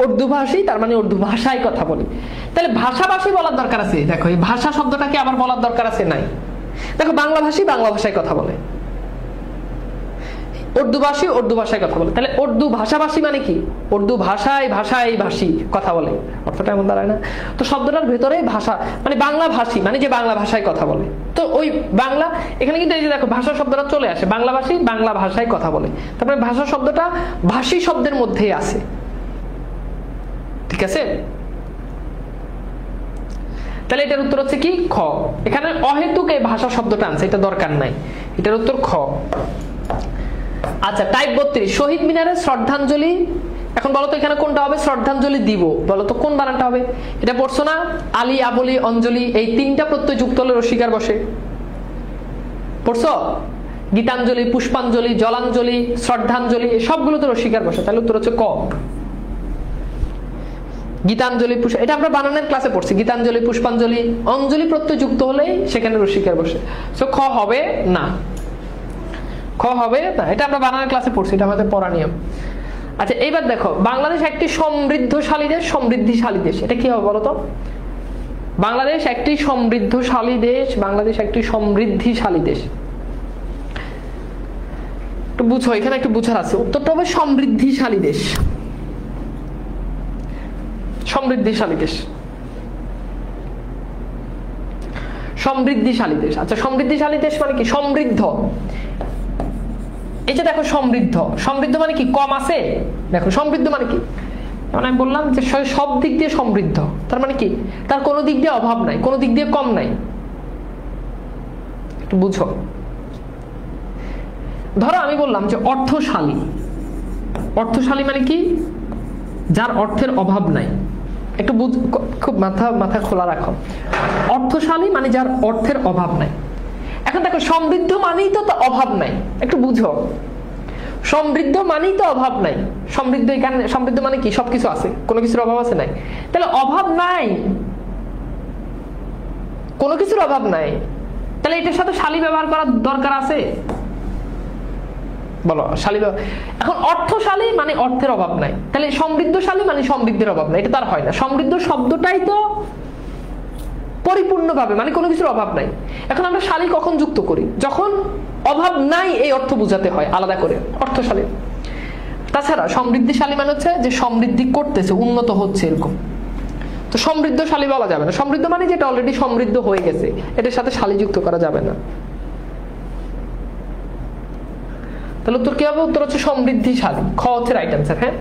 উর্দু ভাষী তার মানে উর্দু ভাষায় কথা বলি। তাহলে ভাষাভাষী বলার দরকার আছে? দেখো এই ভাষা শব্দটাকে আবার বলার দরকার আছে? নাই। দেখো বাংলা ভাষী বাংলা ভাষায় কথা বলে, উর্দু ভাষী উর্দু ভাষায় কথা বলে। তাহলে উর্দু ভাষাভাষী মানে কি? উর্দু ভাষায় ভাষী কথা বলে, অর্থটা এমন দাঁড়ায় না? তো শব্দটার ভেতরে ভাষা মানে বাংলা ভাষী মানে যে বাংলা ভাষায় কথা বলে। তো ওই বাংলা এখানে কিন্তু এই যে দেখো ভাষা শব্দটা চলে আসে, বাংলা ভাষী বাংলা ভাষায় কথা বলে, তারপরে ভাষা শব্দটা ভাষী শব্দের মধ্যেই আছে, ঠিক আছে? তাহলে এটার উত্তর হচ্ছে কি? খ। এখানে অহেতুক এই ভাষা শব্দটা আনছে, এটা দরকার নাই, এটার উত্তর খ। আচ্ছা টাইপ 32, শহীদ মিনারে শ্রদ্ধাঞ্জলি। এখন বলো তো এখানে কোনটা হবে? শ্রদ্ধাঞ্জলি দিব। বলো তো কোন বানানটা হবে? এটা পড়ছো না? আলী, আবলি, অঞ্জলি, এই তিনটা প্রত্যয় যুক্ত হলে রসিকার বসে, পড়ছো? গীতাঞ্জলি, পুষ্পাঞ্জলি, জলাঞ্জলি, শ্রদ্ধাঞ্জলি, সবগুলো তো রসিকার বসে। তাহলে উত্তর হচ্ছে ক। গীতাঞ্জলি এটা আমরা বানানের ক্লাসে পড়ছি, গীতাঞ্জলি, পুষ্পাঞ্জলি, অঞ্জলি প্রত্যয় যুক্ত হলেই সেখানে রসিকার বসে। সো খ হবে না, খ হবে না, এটা আমরা বানানের ক্লাসে পড়ছি, এটা আমাদের পড়া নিয়ম। আচ্ছা এইবার দেখো, বাংলাদেশ একটি সমৃদ্ধশালী দেশ, সমৃদ্ধিশালী দেশ, এটা কি হবে বলতো? বাংলাদেশ একটি সমৃদ্ধশালী দেশ, বাংলাদেশ একটি সমৃদ্ধিশালী দেশ। একটু বুঝো, এখানে একটু বুঝার আছে, উত্তরটা হবে সমৃদ্ধিশালী দেশ, সমৃদ্ধিশালী দেশ, সমৃদ্ধিশালী দেশ। আচ্ছা সমৃদ্ধিশালী দেশ মানে কি? সমৃদ্ধ। এই যে দেখো সমৃদ্ধ, সমৃদ্ধ মানে কি? কম আছে। দেখো সমৃদ্ধ মানে কি? মানে আমি বললাম যে সব দিক দিয়ে সমৃদ্ধ, তার মানে কি? তার কোনো দিক দিয়ে অভাব নাই, কোনো দিক দিয়ে কম নাই। একটু বুঝো। ধরো আমি বললাম যে অর্থশালী, অর্থশালী মানে কি? যার অর্থের অভাব নাই। একটু খুব মাথা খোলা রাখো। অর্থশালী মানে যার অর্থের অভাব নাই। এখন দেখো সমৃদ্ধ মানেই তো অভাব নাই, একটু বুঝো। সমৃদ্ধ মানেই তো অভাব নাই। সমৃদ্ধ এখানে সমৃদ্ধ মানে কি? সবকিছু আছে, কোনো কিছুর অভাব আছে নাই? তাহলে অভাব নাই, কোনো কিছুর অভাব নাই, তাহলে এটার সাথে শালী ব্যবহার করার দরকার আছে? বলো শালী। এখন অর্থশালী মানে অর্থের অভাব নাই, তাহলে সমৃদ্ধশালী মানে সমৃদ্ধির অভাব নাই, এটা তার হয় না। সমৃদ্ধ শব্দটাই তো পরিপূর্ণভাবে মানে কোনো কিছুর অভাব নাই। এখন আমরা শালী কখন যুক্ত করি? যখন অভাব নাই এই অর্থ বোঝাতে হয় আলাদা করে অর্থশালী। তাছাড়া সমৃদ্ধিশালী মানে হচ্ছে যে সমৃদ্ধি করতেছে, উন্নত হচ্ছে, এরকম। তো সমৃদ্ধশালী বলা যাবে না। সমৃদ্ধ মানে যেটা অলরেডি সমৃদ্ধ হয়ে গেছে, এটার সাথে শালী যুক্ত করা যাবে না। তাহলে উত্তর কি হবে? উত্তর হচ্ছে সমৃদ্ধিশালী। খ হচ্ছে রাইট অ্যান্সার। হ্যাঁ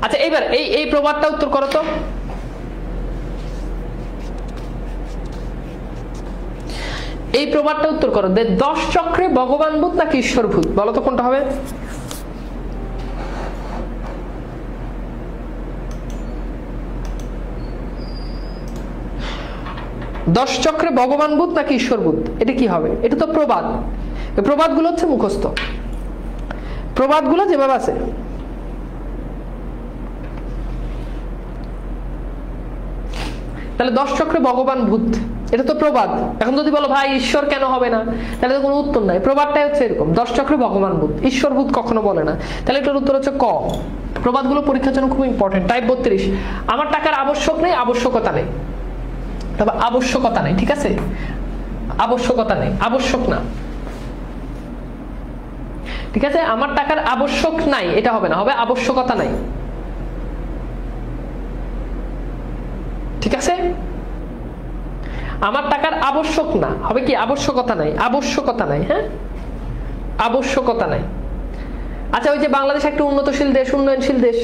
আচ্ছা এইবার এই প্রবাদটা উত্তর করো তো। এই প্রবাদটা উত্তর করো। 10 চক্রে ভগবান ভূত নাকি ঈশ্বর ভূত? বলো তো কোনটা হবে? দশ চক্রে ভগবান ভূত নাকি ঈশ্বর ভূত, এটা কি হবে? এটা তো প্রবাদ। প্রবাদ গুলো হচ্ছে মুখস্থ, প্রবাদ গুলো যেভাবে আছে। তাহলে 10 চক্রে ভগবান ভূত, এটা তো প্রবাদ। এখন যদি বলো ভাই ঈশ্বর কেন হবে না, তাহলে তো কোনো উত্তর নাই। প্রবাদটাই হচ্ছে এরকম, 10 চক্রে ভগবান ভূত, ঈশ্বর ভূত কখনো বলে না। তাহলে এটার উত্তর হচ্ছে ক। প্রবাদগুলো পরীক্ষার জন্য খুব ইম্পর্টেন্ট। টাইপ 32, আমার টাকার আবশ্যক নেই, আবশ্যকতা নেই। তবে আবশ্যকতা নেই, ঠিক আছে? আবশ্যকতা নেই, আবশ্যক না, ঠিক আছে? আমার টাকার আবশ্যক নাই, এটা হবে না, হবে আবশ্যকতা নাই, ঠিক আছে? আমার টাকার আবশ্যক না, হবে কি? আবশ্যকতা নাই, আবশ্যকতা নাই। হ্যাঁ আবশ্যকতা নাই। আচ্ছা ওই যে বাংলাদেশ একটা উন্নতশীল দেশ, উন্নয়নশীল দেশ,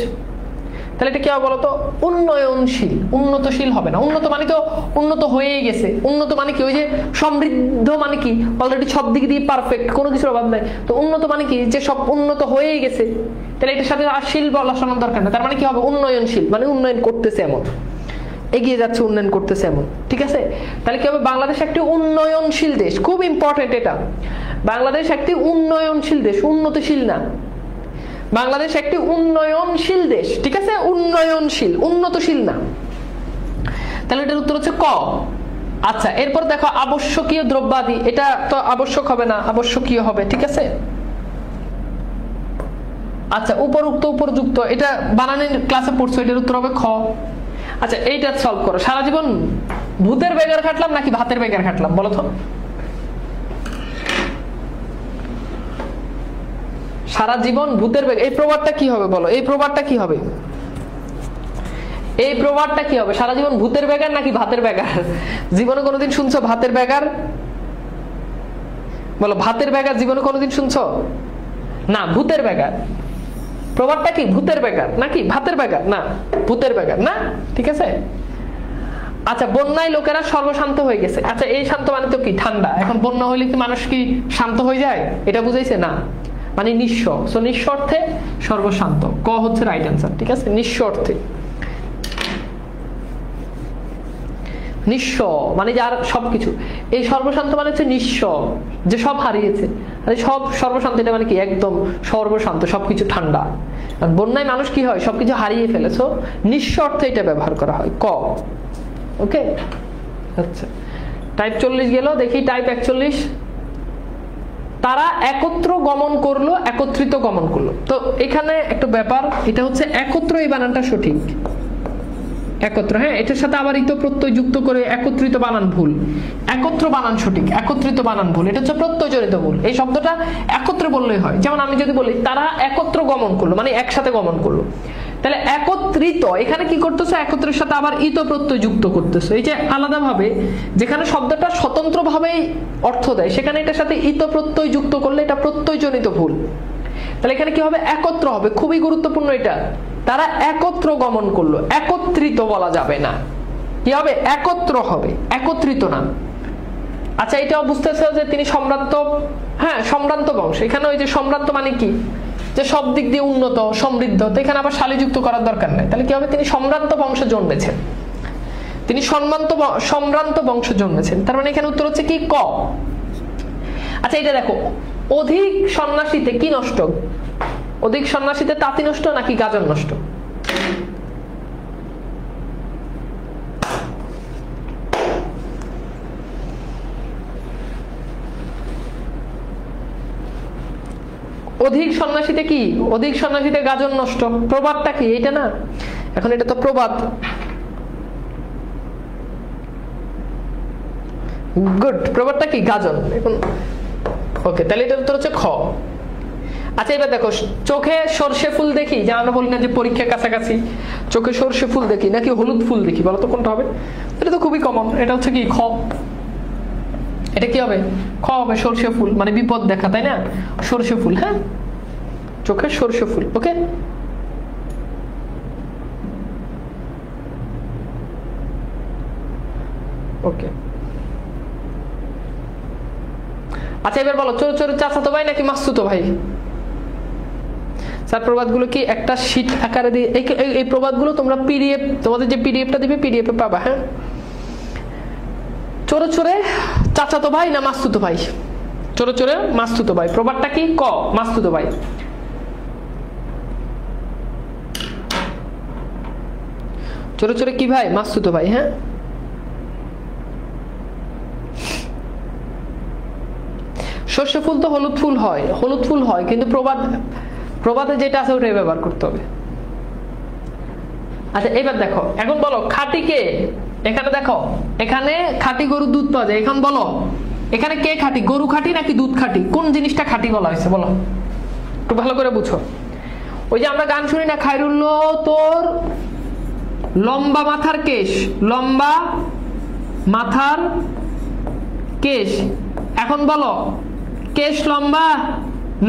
তাহলে এটা কি হবে বলতো? উন্নয়নশীল। উন্নতশীল হবে না। উন্নত মানে তো উন্নত হয়েই গেছে। উন্নত মানে কি? ওই যে সমৃদ্ধ মানে কি? অলরেডি সব দিক দিয়ে পারফেক্ট, কোনো কিছুর অভাব নাই। তো উন্নত মানে কি? যে সব উন্নত হয়েই গেছে, তাহলে এটার সাথে আর শিল বলা শোনার দরকার না। তার মানে কি হবে? উন্নয়নশীল মানে উন্নয়ন করতেছে এমন, এগিয়ে যাচ্ছে, উন্নয়ন করতেছে এমন, ঠিক আছে? তাহলে কি হবে? বাংলাদেশ একটি উন্নয়নশীল দেশ। খুব ইম্পর্টেন্ট এটা, বাংলাদেশ একটি উন্নয়নশীল দেশ, উন্নতশীল না। বাংলাদেশ একটি উন্নয়নশীল দেশ, ঠিক আছে? উন্নয়নশীল, উন্নতশীল না। তাহলে এটার উত্তর হচ্ছে ক। আচ্ছা এরপর দেখো আবশ্যকীয় দ্রব্যাদি, এটা তো আবশ্যক হবে না, আবশ্যকীয় হবে, ঠিক আছে? আচ্ছা উপরুক্ত উপযুক্ত, এটা বানানের ক্লাসে পড়ছো, এটার উত্তর হবে খ। আচ্ছা এইটা সলভ করো। সারা জীবন ভূতের বেগার খাটলাম নাকি ভাতের বেগার খাটলাম, বলো তো? সারা জীবন ভূতের বেগার, এই প্রবাদটা কি হবে বলো? এই প্রবাদটা কি হবে? এই প্রবাদটা কি হবে? সারা জীবন ভূতের বেগার নাকি ভাতের বেগার? জীবনে কোনোদিন শুনছো ভাতের বেগার? বলো ভাতের বেগার জীবনে কোনোদিন শুনছো? না, ভূতের বেগার। প্রবাদটা কি? ভূতের বেগার নাকি ভাতের বেগার? না, ভূতের বেগার না, ঠিক আছে? আচ্ছা বন্যায় লোকেরা সর্বশান্ত হয়ে গেছে। আচ্ছা এই শান্ত মানে তো কি? ঠান্ডা। এখন বন্যা হইলে কি মানুষ কি শান্ত হয়ে যায়? এটা বুঝাইছে না, মানে নিঃস্ব। সো নিঃস্ব অর্থে সর্বশান্ত, ক হচ্ছে রাইট অ্যান্সার, ঠিক আছে? নিঃস্ব অর্থে, নিঃস্ব মানে যার সবকিছু। এই সর্বশান্ত মানে হচ্ছে নিঃস্ব, যে সব হারিয়েছে। সর্বশান্ত এটা মানে কি একদম সর্বশান্ত, সবকিছু ঠান্ডা। বন্যায় মানুষ কি হয়, সবকিছু হারিয়ে ফেলে, সো নিঃস্ব অর্থে এটা ব্যবহার করা হয় ক। ওকে, আচ্ছা টাইপ 40 গেল, দেখি টাইপ 41। তারা একত্র গমন করলো, একত্রিত গমন করলো। তো এখানে একটা ব্যাপার, এটা হচ্ছে একত্র, এই বানানটা সঠিক, একত্র। হ্যাঁ, এটার সাথে আবার ইত প্রত্যয় যুক্ত করে একত্রিত বানান ভুল, একত্র বানান সঠিক, একত্রিত বানান ভুল। এটা হচ্ছে প্রত্যয়জনিত ভুল। এই শব্দটা একত্রে বললেই হয়। যেমন আমি যদি বলি তারা একত্র গমন করলো, মানে একসাথে গমন করলো, তাহলে একত্রিত এখানে কি করতেছে, একত্রের সাথে আবার ইত প্রত্যয় যুক্ত করতেছে। এই যে আলাদাভাবে যেখানে শব্দটা স্বতন্ত্রভাবেই অর্থ দেয়, সেখানে এটার সাথে ইত প্রত্যয় যুক্ত করলে এটা প্রত্যয়জনিত ভুল। তাহলে এখানে কি হবে, একত্র হবে। খুবই গুরুত্বপূর্ণ এটা। তারা একত্র গমন করলো, একত্রিত বলা যাবে না, কি হবে, একত্র হবে, একত্রিত না। আচ্ছা, এটাও বুঝতেছে যে তিনি সম্ভ্রান্ত, হ্যাঁ সম্ভ্রান্ত বংশ। এখানে ওই যে সম্ভ্রান্ত মানে কি, যে সব দিক দিয়ে উন্নত, সমৃদ্ধ, তো এখানে আবার শালীযুক্ত করার দরকার নাই। তাহলে কি হবে, তিনি সম্ভ্রান্ত বংশে জন্মেছেন, তিনি সম্ভ্রান্ত বংশ জন্মেছেন। তার মানে এখানে উত্তর হচ্ছে কি ক। আচ্ছা, এটা দেখো, অধিক সন্ন্যাসীতে কি নষ্ট, অধিক সন্ন্যাসীতে তাঁতি নষ্ট নাকি গাজন নষ্ট? অধিক সন্ন্যাসীতে কি, অধিক সন্ন্যাসীতে গাজন নষ্ট। প্রবাদটা কি, এটা না? এখন এটা তো প্রবাদ। গুড, প্রবাদটা কি, গাজন। এখন ওকে, তাহলে এটা উত্তর হচ্ছে খ। আচ্ছা, এবার দেখো, চোখে সর্ষে ফুল দেখি, যে আমরা বলি না যে পরীক্ষার কাছাকাছি চোখে সর্ষে ফুল দেখি নাকি হলুদ ফুল দেখি, বলো তো কোনটা হবে? এটা তো খুবই কমন, এটা হচ্ছে কি খ। এটা কি হবে, খ হবে, সর্ষে ফুল মানে বিপদ দেখা, তাই না? সর্ষে ফুল, হ্যাঁ, চোখে সর্ষে ফুল। ওকে, ওকে। আচ্ছা, এবার বলো, চোর চোর চাচাতো ভাই নাকি মাসতুতো ভাই? স্যার, প্রবাদগুলো কি একটা শীট আকারে দিয়ে, এই প্রবাদগুলো তোমরা পিডিএফ, তোমাদের যে পিডিএফটা দিবে পিডিএফ এ পাবা। হ্যাঁ, চোরে চোরে চাচাতো ভাই না মাসতুতো ভাই? চোরে চোরে মাসতুতো ভাই। প্রবাদটা কি, ক, মাসতুতো ভাই। চোরে চোরে কি ভাই, মাসতুতো ভাই। হ্যাঁ, সর্ষে ফুল তো হলুদ ফুল হয়, হলুদ ফুল হয়, কিন্তু প্রবাদে যেটা আছে ওটাই ব্যবহার করতে হবে। আচ্ছা, এবার দেখো, এখন বলো খাঁটি কে? এখানে দেখো, এখানে খাঁটি গরুর দুধ পাওয়া যায়। এখন বলো, এখানে কে খাঁটি, গরু খাঁটি নাকি দুধ খাঁটি? কোন জিনিসটা খাঁটি বলা হয়েছে বলো, একটু ভালো করে বুঝো। ওই যে আমরা গান শুনি না, খায়রুল্লো তোর লম্বা মাথার কেশ, লম্বা মাথার কেশ। এখন বলো, কেশ লম্বা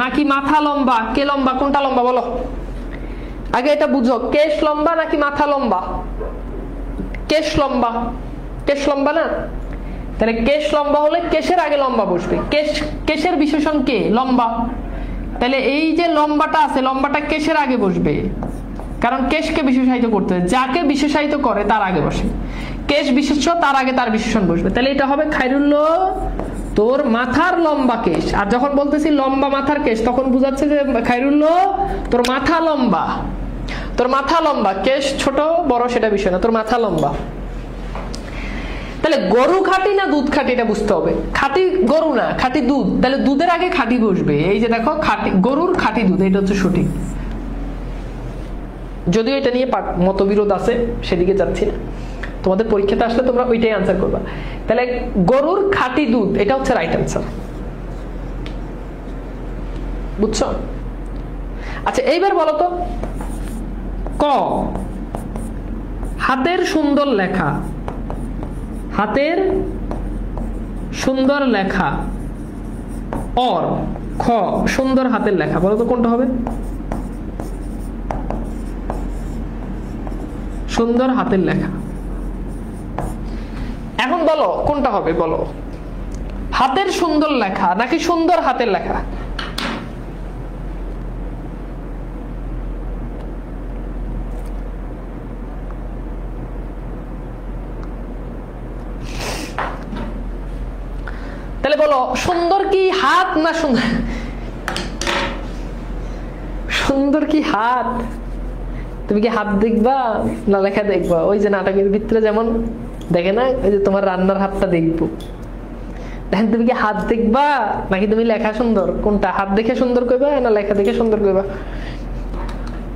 নাকি মাথা লম্বা? কে লম্বা, কোনটা লম্বা বলো? আগে এটা বুঝো, কেশ লম্বা নাকি মাথা লম্বা? কেশ লম্বা, কেশ লম্বা না? তাহলে কেশ লম্বা হলে কেশের আগে লম্বা বসবে। কেশের বিশেষণ কে, লম্বা। তাহলে এই যে লম্বাটা আছে, লম্বাটা কেশের আগে বসবে, কারণ কেশকে বিশেষায়িত করতে হয়, যাকে বিশেষায়িত করে তার আগে বসে। কেশ বিশেষ্য, তার আগে তার বিশেষণ বসবে। তাহলে এটা হবে খায়রুল্লো তোর মাথার লম্বা কেশ। আর যখন বলতেছি লম্বা মাথার কেশ, তখন বুঝাচ্ছে যে খায়রুল্লো তোর মাথা লম্বা, তোর মাথা লম্বা, কেশ ছোট বড় সেটা বিষয় না, তোর মাথা লম্বা। তাহলে গরু খাঁটি না দুধ খাঁটি এটা বুঝতে হবে। খাঁটি গরু না, খাঁটি দুধ, তাহলে দুধের আগে খাঁটি বসবে। এই যে দেখো, খাঁটি গরুর খাঁটি দুধ, এটা হচ্ছে সঠিক। যদিও এটা নিয়ে মতবিরোধ আছে, সেদিকে যাচ্ছি না, তোমাদের পরীক্ষাতে আসলে তোমরা ওইটাই আনসার করবা। তাহলে গরুর খাঁটি দুধ, এটা হচ্ছে রাইট আনসার, বুঝছো? আচ্ছা, এইবার বলো তো, ক, হাতের সুন্দর লেখা, হাতের সুন্দর লেখা, অর খ, সুন্দর হাতের লেখা। বলো তো কোনটা হবে? সুন্দর হাতের লেখা। এখন বলো কোনটা হবে, বলো, হাতের সুন্দর লেখা নাকি সুন্দর হাতের লেখা? তাহলে বলো, সুন্দর কি হাত না সুন্দর? সুন্দর কি হাত, তুমি কি হাত দেখবা না লেখা দেখবা? ওই যে নাটকের ভিতরে যেমন দেখে না, ওই যে তোমার রান্নার হাতটা দেখবো, দেখেন তুমি কি হাত দেখবা নাকি তুমি লেখা সুন্দর? কোনটা? হাত দেখে সুন্দর কইবা না লেখা দেখে সুন্দর কইবা?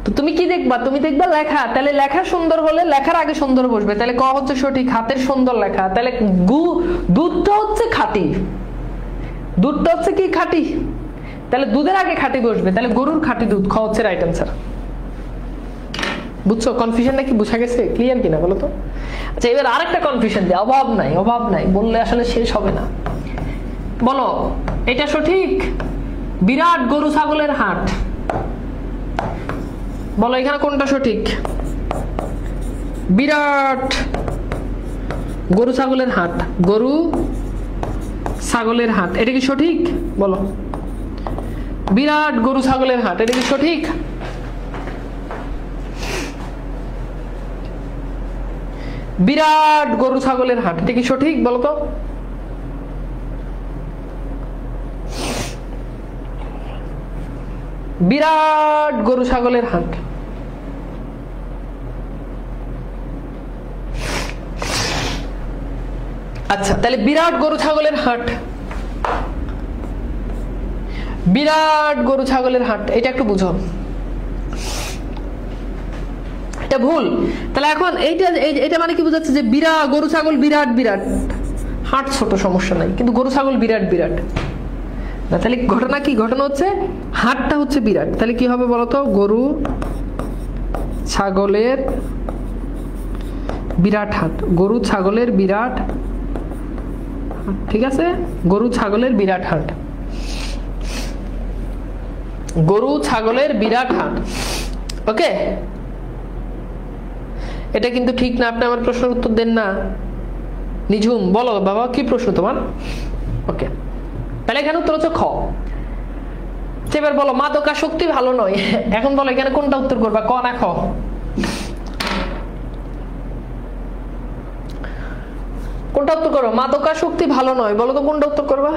তো তুমি কি দেখবা? তুমি দেখবা লেখা। তাহলে লেখা সুন্দর হলে লেখার আগে সুন্দর বসবে, তাহলে ক হচ্ছে সঠিক, হাতের সুন্দর লেখা। তাহলে দুধটা হচ্ছে খাঁটি, দুধটা হচ্ছে কি খাঁটি, তাহলে দুধের আগে খাঁটি বসবে, তাহলে গরুর খাঁটি দুধ, খ হচ্ছে রাইট অ্যান্সার। বুঝছো কনফিউশন নাকি? বুঝা গেছে? ক্লিয়ার কিনা বলো তো? আচ্ছা এবার আরেকটা কনফিউশন দিয়ে, অভাব নাই, অভাব নাই বললে আসলে শেষ হবে না। বলো এটা সঠিক? বিরাট গরু ছাগলের হাট, বলো এখানে কোনটা সঠিক? বিরাট গরু ছাগলের হাট, গরু ছাগলের হাট, এটা কি সঠিক? বলো বিরাট গরু ছাগলের হাট, এটা কি সঠিক? বিরাট গরু ছাগলের হাট, এটা কি সঠিক? বলো তো। বিরাট গরু ছাগলের হাট, আচ্ছা তাহলে বিরাট গরু ছাগলের হাট, বিরাট গরু ছাগলের হাট, এটা একটু বুঝো, এটা ভুল। তাহলে এখন এটা মানে কি বোঝাচ্ছে? যে বিরাট গরু ছাগল বিরাট বিরাট, হাট ছোট সমস্যা নাই, কিন্তু গরু ছাগল বিরাট বিরাট না। তাহলে ঘটনা কি? ঘটনা হচ্ছে হাটটা হচ্ছে বিরাট। তাহলে কি হবে বলতো? গরু ছাগলের বিরাট হাট, গরু ছাগলের বিরাট, ঠিক আছে, গরু ছাগলের বিরাট হাট, গরু ছাগলের বিরাট হাট। ওকে, এটা কিন্তু ঠিক না। আপনি আমার প্রশ্নের উত্তর দেন না। নিঝুম বলো বাবা কি প্রশ্ন তোমার? ওকে, তাহলে এখানে উত্তর হচ্ছে খ। এবার বলো মাদকাসক্তি ভালো নয়, এখন বলো এখানে কোনটা উত্তর করবা, ক না খ? কোনটা উত্তর করবা? মাদকাসক্তি ভালো নয়, বলো তো কোনটা উত্তর করবা?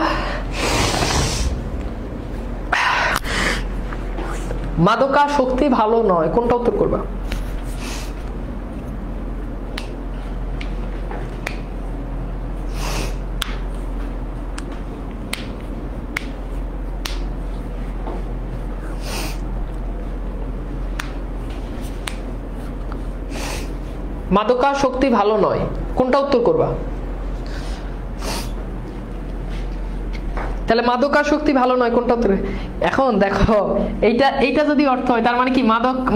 মাদকাসক্তি ভালো নয়, কোনটা উত্তর করবা? মাদকাসক্তি ভালো নয়, কোনটা উত্তর করবা? তাহলে মাদকাসক্তি ভালো নয়, কোনটা উত্তর? এখন দেখো এইটা যদি অর্থ হয়, তার মানে কি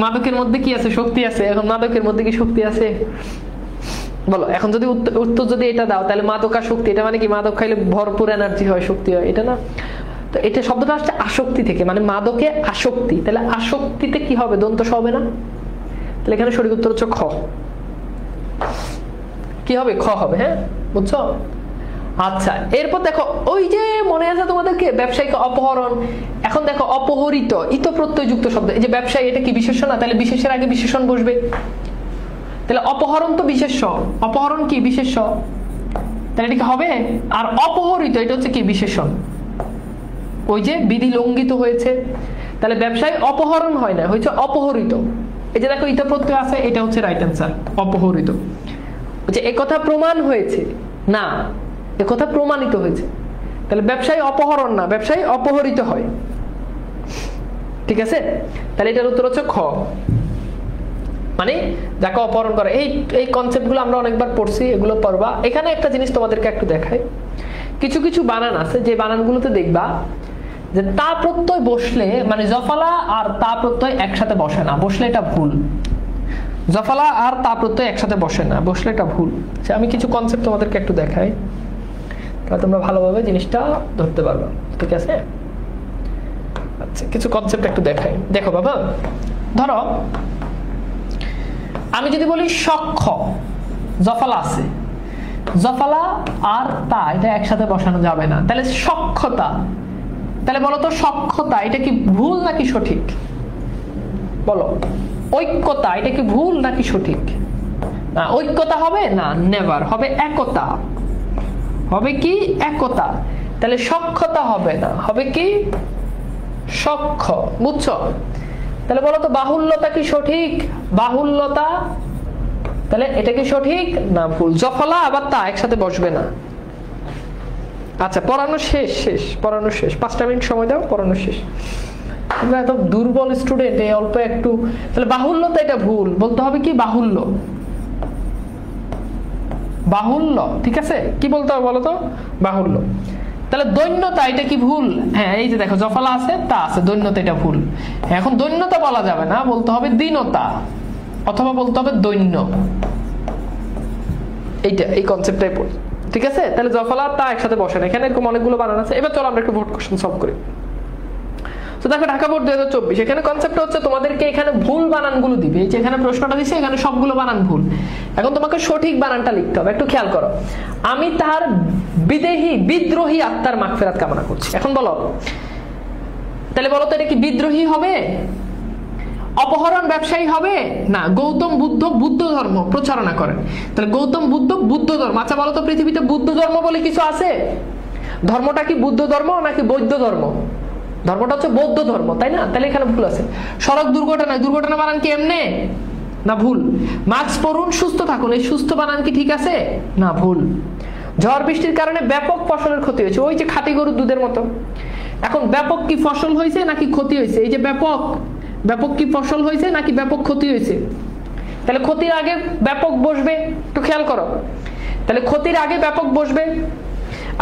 মাদকের মধ্যে কি আছে? শক্তি আছে। এখন মাদকের মধ্যে কি শক্তি আছে? বলো এখন যদি উত্তর যদি এটা দাও, তাহলে মাদকাসক্তি, এটা মানে কি? মাদক খাইলে ভরপুর এনার্জি হয়, শক্তি হয়, এটা না? তো এটা শব্দটা আসছে আসক্তি থেকে, মানে মাদকে আসক্তি। তাহলে আসক্তিতে কি হবে? দন্ত স হবে না? তাহলে এখানে সঠিক উত্তর হচ্ছে খ। কি হবে? খ হবে। হ্যাঁ বুঝছো? আচ্ছা এরপর দেখো, ওই যে মনে আছে তোমাদেরকে ব্যবসায়িক অপহরণ, এখন দেখো অপহরিত, ইত প্রত্যয় যুক্ত শব্দ। এই যে ব্যবসায়ী, এটা কি বিশেষ্য না? তাহলে বিশেষের আগে বিশেষণ বসবে। তাহলে অপহরণ তো বিশেষ্য, অপহরণ কি বিশেষ্য, তাহলে এটা কি হবে? আর অপহরিত এটা হচ্ছে কি? বিশেষণ। ওই যে বিধি লঙ্ঘিত হয়েছে, তাহলে ব্যবসায়ী অপহরণ হয় না, হয়েছে অপহরিত। এই যে দেখো ইত প্রত্যয় আছে, এটা হচ্ছে রাইট অ্যান্সার, অপহরিত। যে একথা প্রমাণ হয়েছে না, একথা প্রমাণিত হয়েছে। তাহলে ব্যবসায়ী অপহরণ না, ব্যবসায়ী অপহরিত হয়। ঠিক আছে, তাহলে এটার উত্তর হচ্ছে খ, মানে যাকে অপহরণ করে। এই কনসেপ্টগুলো আমরা অনেকবার পড়ছি, এগুলো পড়বা। এখানে একটা জিনিস তোমাদেরকে একটু দেখাই, কিছু কিছু বানান আছে যে বানানগুলোতে দেখবা যে তা প্রত্যয় বসলে, মানে জফলা আর তা প্রত্যয় একসাথে বসে না, বসলে এটা ভুল। জফলা আর তা প্রত্যয় একসাথে বসে না, বসলে এটা ভুল। আমি কিছু কনসেপ্ট তোমাদেরকে একটু দেখাই, তাহলে তোমরা ভালোভাবে জিনিসটা ধরতে পারবে। ঠিক আছে, আচ্ছা কিছু কনসেপ্ট একটু দেখাই। দেখো বাবা, ধরো আমি যদি বলি সক্ষ, জফলা আছে, জফলা আর তা এটা একসাথে বসানো যাবে না, তাহলে সক্ষতা। তাহলে বলো তো সক্ষতা এটা কি ভুল নাকি সঠিক? বলো ঐক্যতা এটা কি ভুল নাকি সঠিক? না, ঐক্যতা হবে না, নেভার হবে একতা, হবে কি একতা। তাহলে সক্ষতা হবে না, হবে কি সক্ষ। বুঝছো? তাহলে বলো তো বাহুল্যতা কি সঠিক? বাহুল্যতা, তাহলে এটা কি সঠিক না ভুল? জফলা আবার তা একসাথে বসবে না। আচ্ছা পড়ানো শেষ, পড়ানো শেষ, 5টা মিনিট সময় দাও, পড়ানো শেষ। তোমরা এত দুর্বল স্টুডেন্ট, এই অল্প একটু। তাহলে বাহুল্যতা এটা ভুল, বলতে হবে কি বাহুল্য, বাহুল্য, ঠিক আছে? কি বলতে হবে বলো তো? বাহুল্য। তাহলে দৈন্যতা এটা কি ভুল? হ্যাঁ, এই যে দেখো জফলা আছে, তা আছে, দৈন্যতা এটা ভুল। এখন দৈন্যতা বলা যাবে না, বলতে হবে দীনতা, অথবা বলতে হবে দৈন্য। এইটা, এই কনসেপ্টটাই পড়ি, ঠিক আছে? তাহলে জফলা তা একসাথে বসে না, এখানে এরকম অনেকগুলো বানান আছে। এবার চলো আমরা একটু বোর্ড কোশ্চেন সলভ করি। তো দেখো ঢাকা বোর্ড 2024, এখানে কনসেপ্ট হচ্ছে তোমাদেরকে এখানে ভুল বানানগুলো দিবে। এই যে এখানে প্রশ্নটা দিচ্ছে, এখানে সবগুলো বানান ভুল। এখন তোমাকে সঠিক বানানটা লিখতে হবে। একটু খেয়াল করো, আমি তার বিদ্রোহী আত্মার মাগফিরাত কামনা করছি। এখন বলো, তাহলে বলো তো এটা কি বিদ্রোহী হবে? অপহরণ ব্যবসায়ী হবে না? গৌতম বুদ্ধ বুদ্ধ ধর্ম প্রচারণা করেন, তাহলে গৌতম বুদ্ধ বুদ্ধ ধর্ম। আচ্ছা বলো তো পৃথিবীতে বুদ্ধ ধর্ম বলে কিছু আছে? ধর্মটা কি বুদ্ধ ধর্ম নাকি বৌদ্ধ ধর্ম? ধর্মটা হচ্ছে বৌদ্ধ ধর্ম, তাই না? তাহলে এখানে ভুল আছে। সড়ক দুর্ঘটনা, দুর্ঘটনা বানান কি এমনে না ভুল? মাস্ক পরুন, সুস্থ থাকুন, এই সুস্থ বানান কি ঠিক আছে না ভুল? ঝড় বৃষ্টির কারণে ব্যাপক ফসলের ক্ষতি হয়েছে, ওই যে খাঁটি গরুর দুধের মতো। এখন ব্যাপক কি ফসল হয়েছে নাকি ক্ষতি হয়েছে? এই যে ব্যাপক, ব্যাপক কি ফসল হয়েছে নাকি ব্যাপক ক্ষতি হয়েছে? তাহলে ক্ষতির আগে ব্যাপক বসবে, একটু খেয়াল করো। তাহলে ক্ষতির আগে ব্যাপক বসবে।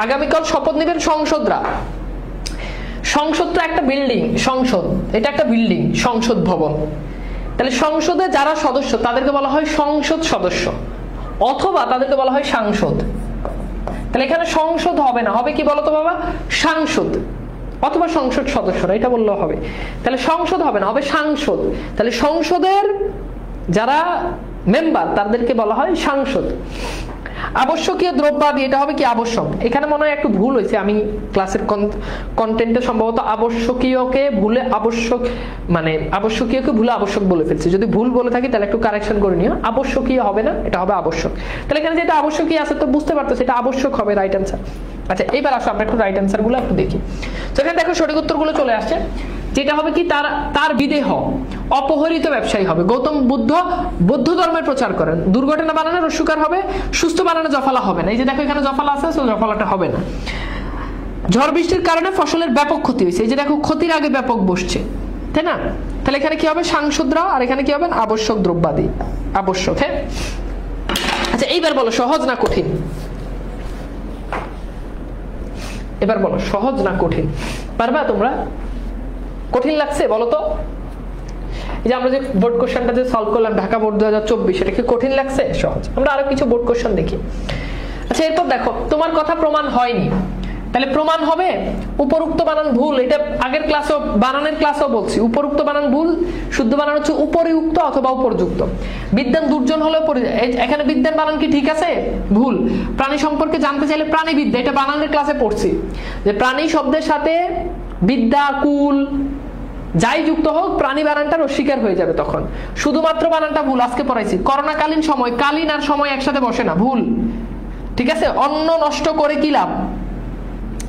আগামীকাল শপথ নেবেন সংসদরা। সংসদটা একটা বিল্ডিং, সংসদ এটা একটা বিল্ডিং, সংসদ ভবন। তাহলে সংসদে যারা সদস্য তাদেরকে বলা হয় সংসদ সদস্য, অথবা তাদেরকে বলা হয় সাংসদ। তাহলে এখানে সংসদ হবে না, হবে কি বলতো বাবা? সাংসদ অথবা সংসদ সদস্যরা, এটা বললেও হবে। তাহলে সংসদ হবে না, হবে সাংসদ। তাহলে সংসদের যারা মেম্বার তাদেরকে বলা হয় সাংসদ। আবশ্যকীয় দ্রব্যাদি, এটা হবে কি আবশ্যক। এখানে মনে হয় একটু ভুল হয়েছে, আমি ক্লাসের কন্টেন্টে সম্ভবত আবশ্যকীয়কে ভুলে আবশ্যক, মানে আবশ্যকীয়কে ভুলে আবশ্যক বলে ফেলছি। যদি ভুল বলে থাকি তাহলে একটু কারেকশন করে নিও। আবশ্যকীয় হবে না, এটা হবে আবশ্যক। তাহলে এখানে যেটা আবশ্যকীয় আছে তো বুঝতে পারতো, সেটা আবশ্যক হবে, রাইট অ্যান্সার। আচ্ছা এইবার আসো আমরা একটু রাইট অ্যান্সার গুলো একটু দেখি। তো এখানে দেখো সঠিক উত্তরগুলো চলে আসছে। যেটা হবে কি তার বিদেহ অপহরিত ব্যবসায়ী হবে। গৌতম বুদ্ধ বৌদ্ধ ধর্মের প্রচার করেন। দুর্ঘটনা বানানো রস্যকার হবে, সুস্থ বানানো জফলা হবে না। এই যে দেখো এখানে জফলা আছে, জফলাটা হবে না। ঝড় বৃষ্টির কারণে ফসলের ব্যাপক ক্ষতি হয়েছে, এই যে দেখো ক্ষতির আগে ব্যাপক বসছে, তাই না? তাহলে এখানে কি হবে? সাংসদরা। আর এখানে কি হবে? আবশ্যক দ্রব্যাদি, আবশ্যক। হ্যাঁ, আচ্ছা এইবার বলো সহজ না কঠিন? এবার বলো সহজ না কঠিন? পারবা তোমরা? কঠিন লাগছে বলো তো? এই যে আমরা যে বোর্ড কোশ্চেনটা যে সলভ করলাম ঢাকা বোর্ড 2024, এটা কি কঠিন লাগছে? সহজ। আমরা আরো কিছু বোর্ড কোশ্চেন দেখি। আচ্ছা এরপর দেখো, তোমার কথা প্রমাণ হয়নি, তাহলে প্রমাণ হবে উপরুক্ত বানান ভুল। এটা আগের ক্লাসেও, বানানের ক্লাসেও বলছি, উপরুক্ত বানান ভুল, শুদ্ধ বানান হচ্ছে উপরিউক্ত অথবা উপরযুক্ত। বিদ্যান দুর্জন হলেও, এখানে বিদ্যান বানান কি ঠিক আছে? ভুল। প্রাণী সম্পর্কে জানতে চাইলে প্রাণীবিদ্যা, এটা বানানের ক্লাসে পড়ছি যে প্রাণী শব্দের সাথে বিদ্যা, কুল যাই যুক্ত হোক, প্রাণী বানানটা অস্বীকার হয়ে যাবে তখন। শুধুমাত্র বানানটা ভুল, আজকে পড়াইছি। করোনাকালীন সময়, কালীন আর সময় একসাথে বসে না, ভুল, ঠিক আছে? অন্ন নষ্ট করে কি লাভ,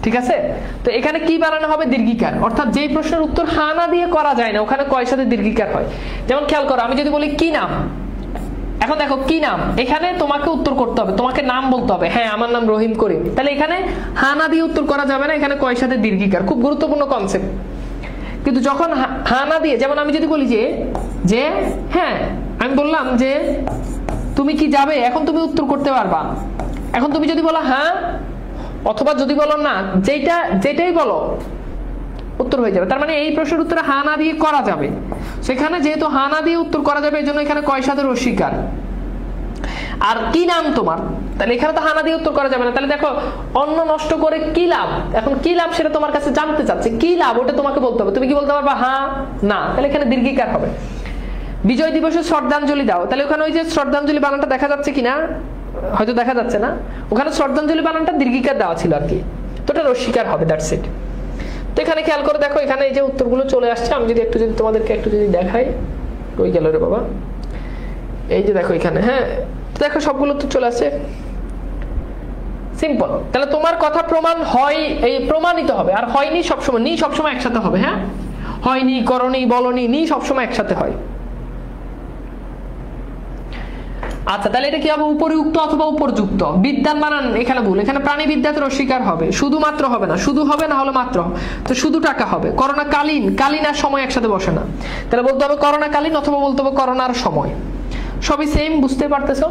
ঠিক আছে? তো এখানে কি বানানো হবে? দীর্ঘিকার। অর্থাৎ যেই প্রশ্নের উত্তর হা না দিয়ে করা যায় না, ওখানে কয়ের সাথে দীর্ঘিকার হয়। যেমন খেয়াল করো, আমি যদি বলি কি নাম, এখন দেখো কি নাম, এখানে তোমাকে উত্তর করতে হবে, তোমাকে নাম বলতে হবে। হ্যাঁ আমার নাম রহিম করিম, তাহলে এখানে হা না দিয়ে উত্তর করা যাবে না, এখানে কয়ের সাথে দীর্ঘিকার। খুব গুরুত্বপূর্ণ কনসেপ্ট। কিন্তু যখন হা না দিয়ে, যেমন আমি যদি বলি যে হ্যাঁ, আমি বললাম যে তুমি কি যাবে, এখন তুমি উত্তর করতে পারবা। এখন তুমি যদি বলো হ্যাঁ, অথবা যদি বলো না, যেটাই বলো উত্তর হয়ে যাবে। তার মানে এই প্রশ্নের উত্তর হা না দিয়ে করা যাবে। সেখানে যেহেতু হা না দিয়ে উত্তর করা যাবে, এই জন্য এখানে কয় সাথে অস্বীকার। আর কি নাম তোমার, তাহলে এখানে তো হানা দিয়ে উত্তর করা যাবে না। তাহলে দেখো, অন্ন নষ্ট করে কি লাভ, এখন কি লাভ সেটা তোমার কাছে জানতে চাচ্ছে, কি লাভ ওটা তোমাকে বলতে হবে। তুমি কি বলতে পারবা? হ্যাঁ, না, তাহলে এখানে দীর্ঘিকার হবে। বিজয় দিবসে শ্রদ্ধাঞ্জলি দাও, তাহলে ওখানে ওই যে শ্রদ্ধাঞ্জলি বানানটা দেখা যাচ্ছে কিনা, হয়তো দেখা যাচ্ছে না, ওখানে শ্রদ্ধাঞ্জলি বানানটা দীর্ঘিকার দেওয়া ছিল আর কি, তো এটা অস্বীকার হবে, দ্যাটস ইট। তো এখানে খেয়াল করে দেখো, এখানে এই যে উত্তরগুলো চলে আসছে। আমি যদি তোমাদেরকে একটু দেখাই, ওই গেল রে বাবা, এই যে দেখো এখানে, হ্যাঁ দেখো সবগুলো তো চলে আসছে, সিম্পল। তাহলে তোমার কথা প্রমাণ হয়, এই প্রমাণিত হবে। আর হয়নি সবসময়, নি সবসময় একসাথে হবে। হ্যাঁ, হয়নি, করনি, বলনি, নি সবসময় একসাথে হয়। আচ্ছা, তাহলে এটা কি হবে? উপরিউক্ত অথবা উপরযুক্ত। বিদ্যান বানান এখানে ভুল, এখানে প্রাণী বিদ্যাতে অস্বীকার হবে, শুধুমাত্র হবে না, শুধু হবে না হলে মাত্র, তো শুধু টাকা হবে। করোনাকালীন, কালীন আর সময় একসাথে বসে না, তাহলে বলতে হবে করোনাকালীন অথবা বলতে হবে করোনার সময়, সবই সেম, বুঝতে পারতেছো?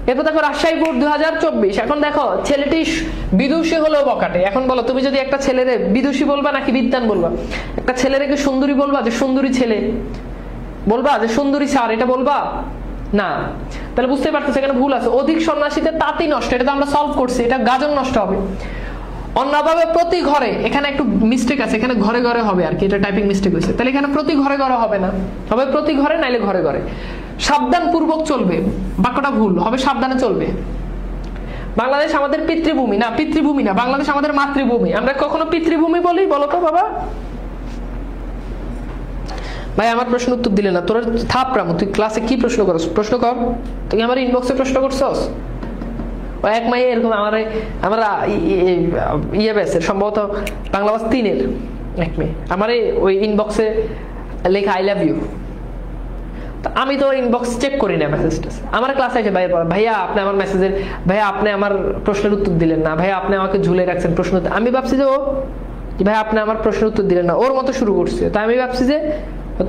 এরপর দেখো রাজশাহী বোর্ড 2024। এখন দেখো ছেলেটি বিদুষী হলেও বকাটে। এখন বলো, তুমি যদি একটা ছেলেরে বিদুষী বলবা নাকি বিদ্যান বলবা? একটা ছেলেরে কি সুন্দরী বলবা যে সুন্দরী ছেলে? বলবা যে সুন্দরী স্যার, এটা বলবা না? তাহলে বুঝতে পারতেছো এখানে ভুল আছে। অধিক সন্ন্যাসীতে তাঁতি নষ্ট, এটা তো আমরা সলভ করছি, এটা গাজন নষ্ট হবে। অন্যভাবে প্রতি ঘরে, এখানে একটু মিস্টেক আছে, এখানে ঘরে ঘরে হবে আর কি, এটা টাইপিং মিস্টেক হয়েছে। তাহলে এখানে প্রতি ঘরে ঘরে হবে না, হবে প্রতি ঘরে, নাইলে ঘরে ঘরে। সাবধান পূর্বক চলবে, বাক্যটা ভুল, হবে সাবধানে চলবে। বাংলাদেশ আমাদের পিতৃভূমি, না পিতৃভূমি না, বাংলাদেশ আমাদের মাতৃভূমি। আমরা কখনো পিতৃভূমি বলি? বলো তো বাবা। ভাই আমার প্রশ্ন উত্তর দিলে না, তোর থাপড়াম। তুই ক্লাসে কি প্রশ্ন করছ? প্রশ্ন কর। তুই আমার ইনবক্সে প্রশ্ন করছস? ও এক মাইয়ে এরকম আমরা ইয়ে বেসের সম্ভবত বাংলা বাস 3-এর এক মেয়ে আমার ওই ইনবক্সে লেখা আই লাভ ইউ। আমি তো ইনবক্স চেক করি না, মেসেজটা আমার ক্লাসে এসে ভাইয়া আপনি আমার মেসেজের, ভাইয়া আপনি আমার প্রশ্নের উত্তর দিলেন না, ভাইয়া আপনি আমাকে ঝুলে রাখছেন প্রশ্ন। আমি ভাবছি যে ও ভাই আপনি আমার প্রশ্নের উত্তর দিলেন না, ওর মতো শুরু করছে। তাই আমি ভাবছি যে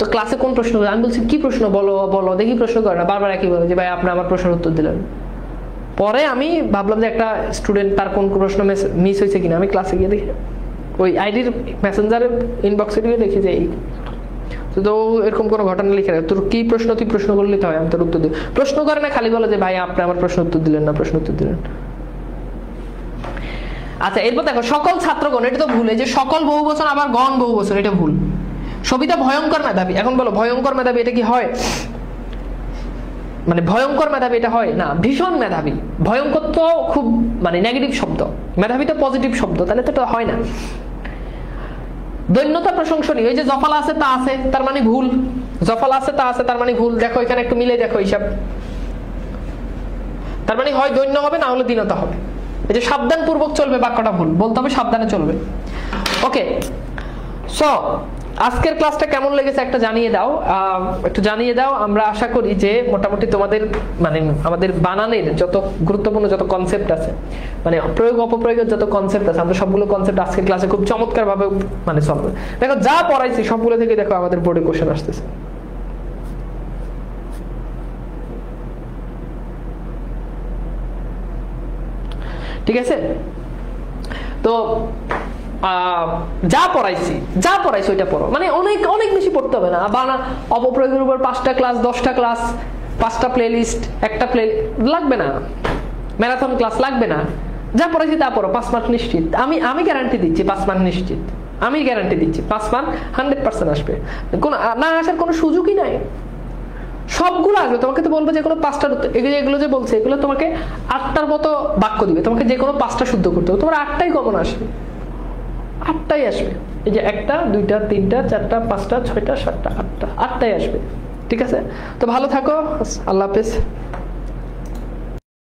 তো ক্লাসে কোন প্রশ্ন, আমি বলছি কি প্রশ্ন, বলো বলো দেখি, প্রশ্ন করে না, বারবার একই বলে যে ভাই আপনি আমার প্রশ্নের উত্তর দিলেন। পরে আমি ভাবলাম যে একটা স্টুডেন্ট তার কোন প্রশ্ন মিস হয়েছে কিনা, আমি ক্লাসে গিয়ে দেখি ওই আইডির মেসেঞ্জারের ইনবক্সে গিয়ে দেখি যে এই তো এরকম কোনো ঘটনা লিখে রাখ, তোর কি প্রশ্ন তুই প্রশ্ন করলে তো হয়, আমি তোর উত্তর দিই। প্রশ্ন করে না, খালি বলে যে ভাই আপনি আমার প্রশ্ন উত্তর দিলেন না, প্রশ্ন উত্তর দিলেন। আচ্ছা, এরপর দেখো সকল ছাত্রগণ, এটা তো ভুল, এই যে সকল বহুবচন আবার গণ বহুবচন, এটা ভুল। সবিতা ভয়ঙ্কর মেধাবী, এখন বলো ভয়ঙ্কর মেধাবী এটা কি হয়? মানে ভয়ঙ্কর মেধাবী এটা হয় না, ভীষণ মেধাবী। ভয়ঙ্কর তো খুব মানে নেগেটিভ শব্দ, মেধাবী তো পজিটিভ শব্দ, তাহলে তো হয় না। দৈন্যতা প্রশংসনীয়, এই যে জফলা আছে তা আছে তার মানে ভুল, জফলা আছে তা আছে তার মানে ভুল। দেখো এখানে একটু মিলে দেখো হিসাব, তার মানে হয় দৈন্য হবে না হলে দীনতা হবে। এই যে সাবধান পূর্বক চলবে, বাক্যটা ভুল, বলতে হবে সাবধানে চলবে। ওকে, সো আজকের ক্লাসটা কেমন লেগেছে একটা জানিয়ে দাও, একটু জানিয়ে দাও। আমরা আশা করি যে মোটামুটি তোমাদের মানে আমাদের বানানের যত গুরুত্বপূর্ণ যত কনসেপ্ট আছে, মানে প্রয়োগ অপপ্রয়োগের যত কনসেপ্ট আছে, আমরা সবগুলো কনসেপ্ট আজকের ক্লাসে খুব চমৎকার ভাবে মানে সলভ। দেখো যা পড়াইছি সবগুলো থেকে দেখো আমাদের বোর্ডে কোশ্চেন আসতেছে। ঠিক আছে, তো যা পড়াইছি ওইটা পড়ো, মানে অনেক অনেক বেশি পড়তে হবে না। বানা অপপ্রয়োগের উপর 5টা ক্লাস, 10টা ক্লাস, 5টা প্লে লিস্ট, একটা প্লে লাগবে না, ম্যারাথন ক্লাস লাগবে না। যা পড়াইছি তা পড়ো, 5 মার্ক নিশ্চিত। আমি গ্যারান্টি দিচ্ছি 5 মার্ক নিশ্চিত, আমি গ্যারান্টি দিচ্ছি 5 মার্ক 100% আসবে, কোন না আসার কোনো সুযোগই নাই। সবগুলো আসবে, তোমাকে তো বলবো যে কোনো 5টার উত্তর, এগুলো যে বলছে এগুলো তোমাকে 8টার মতো বাক্য দিবে, তোমাকে যে কোনো 5টা শুদ্ধ করতে হবে, তোমার 8টাই কমন আসবে, 8টাই আসবে। এই যে 1টা 2টা 3টা 4টা 5টা 6টা 7টা 8টাই আসবে। ঠিক আছে, তো ভালো থাকো, আল্লাহ হাফেজ।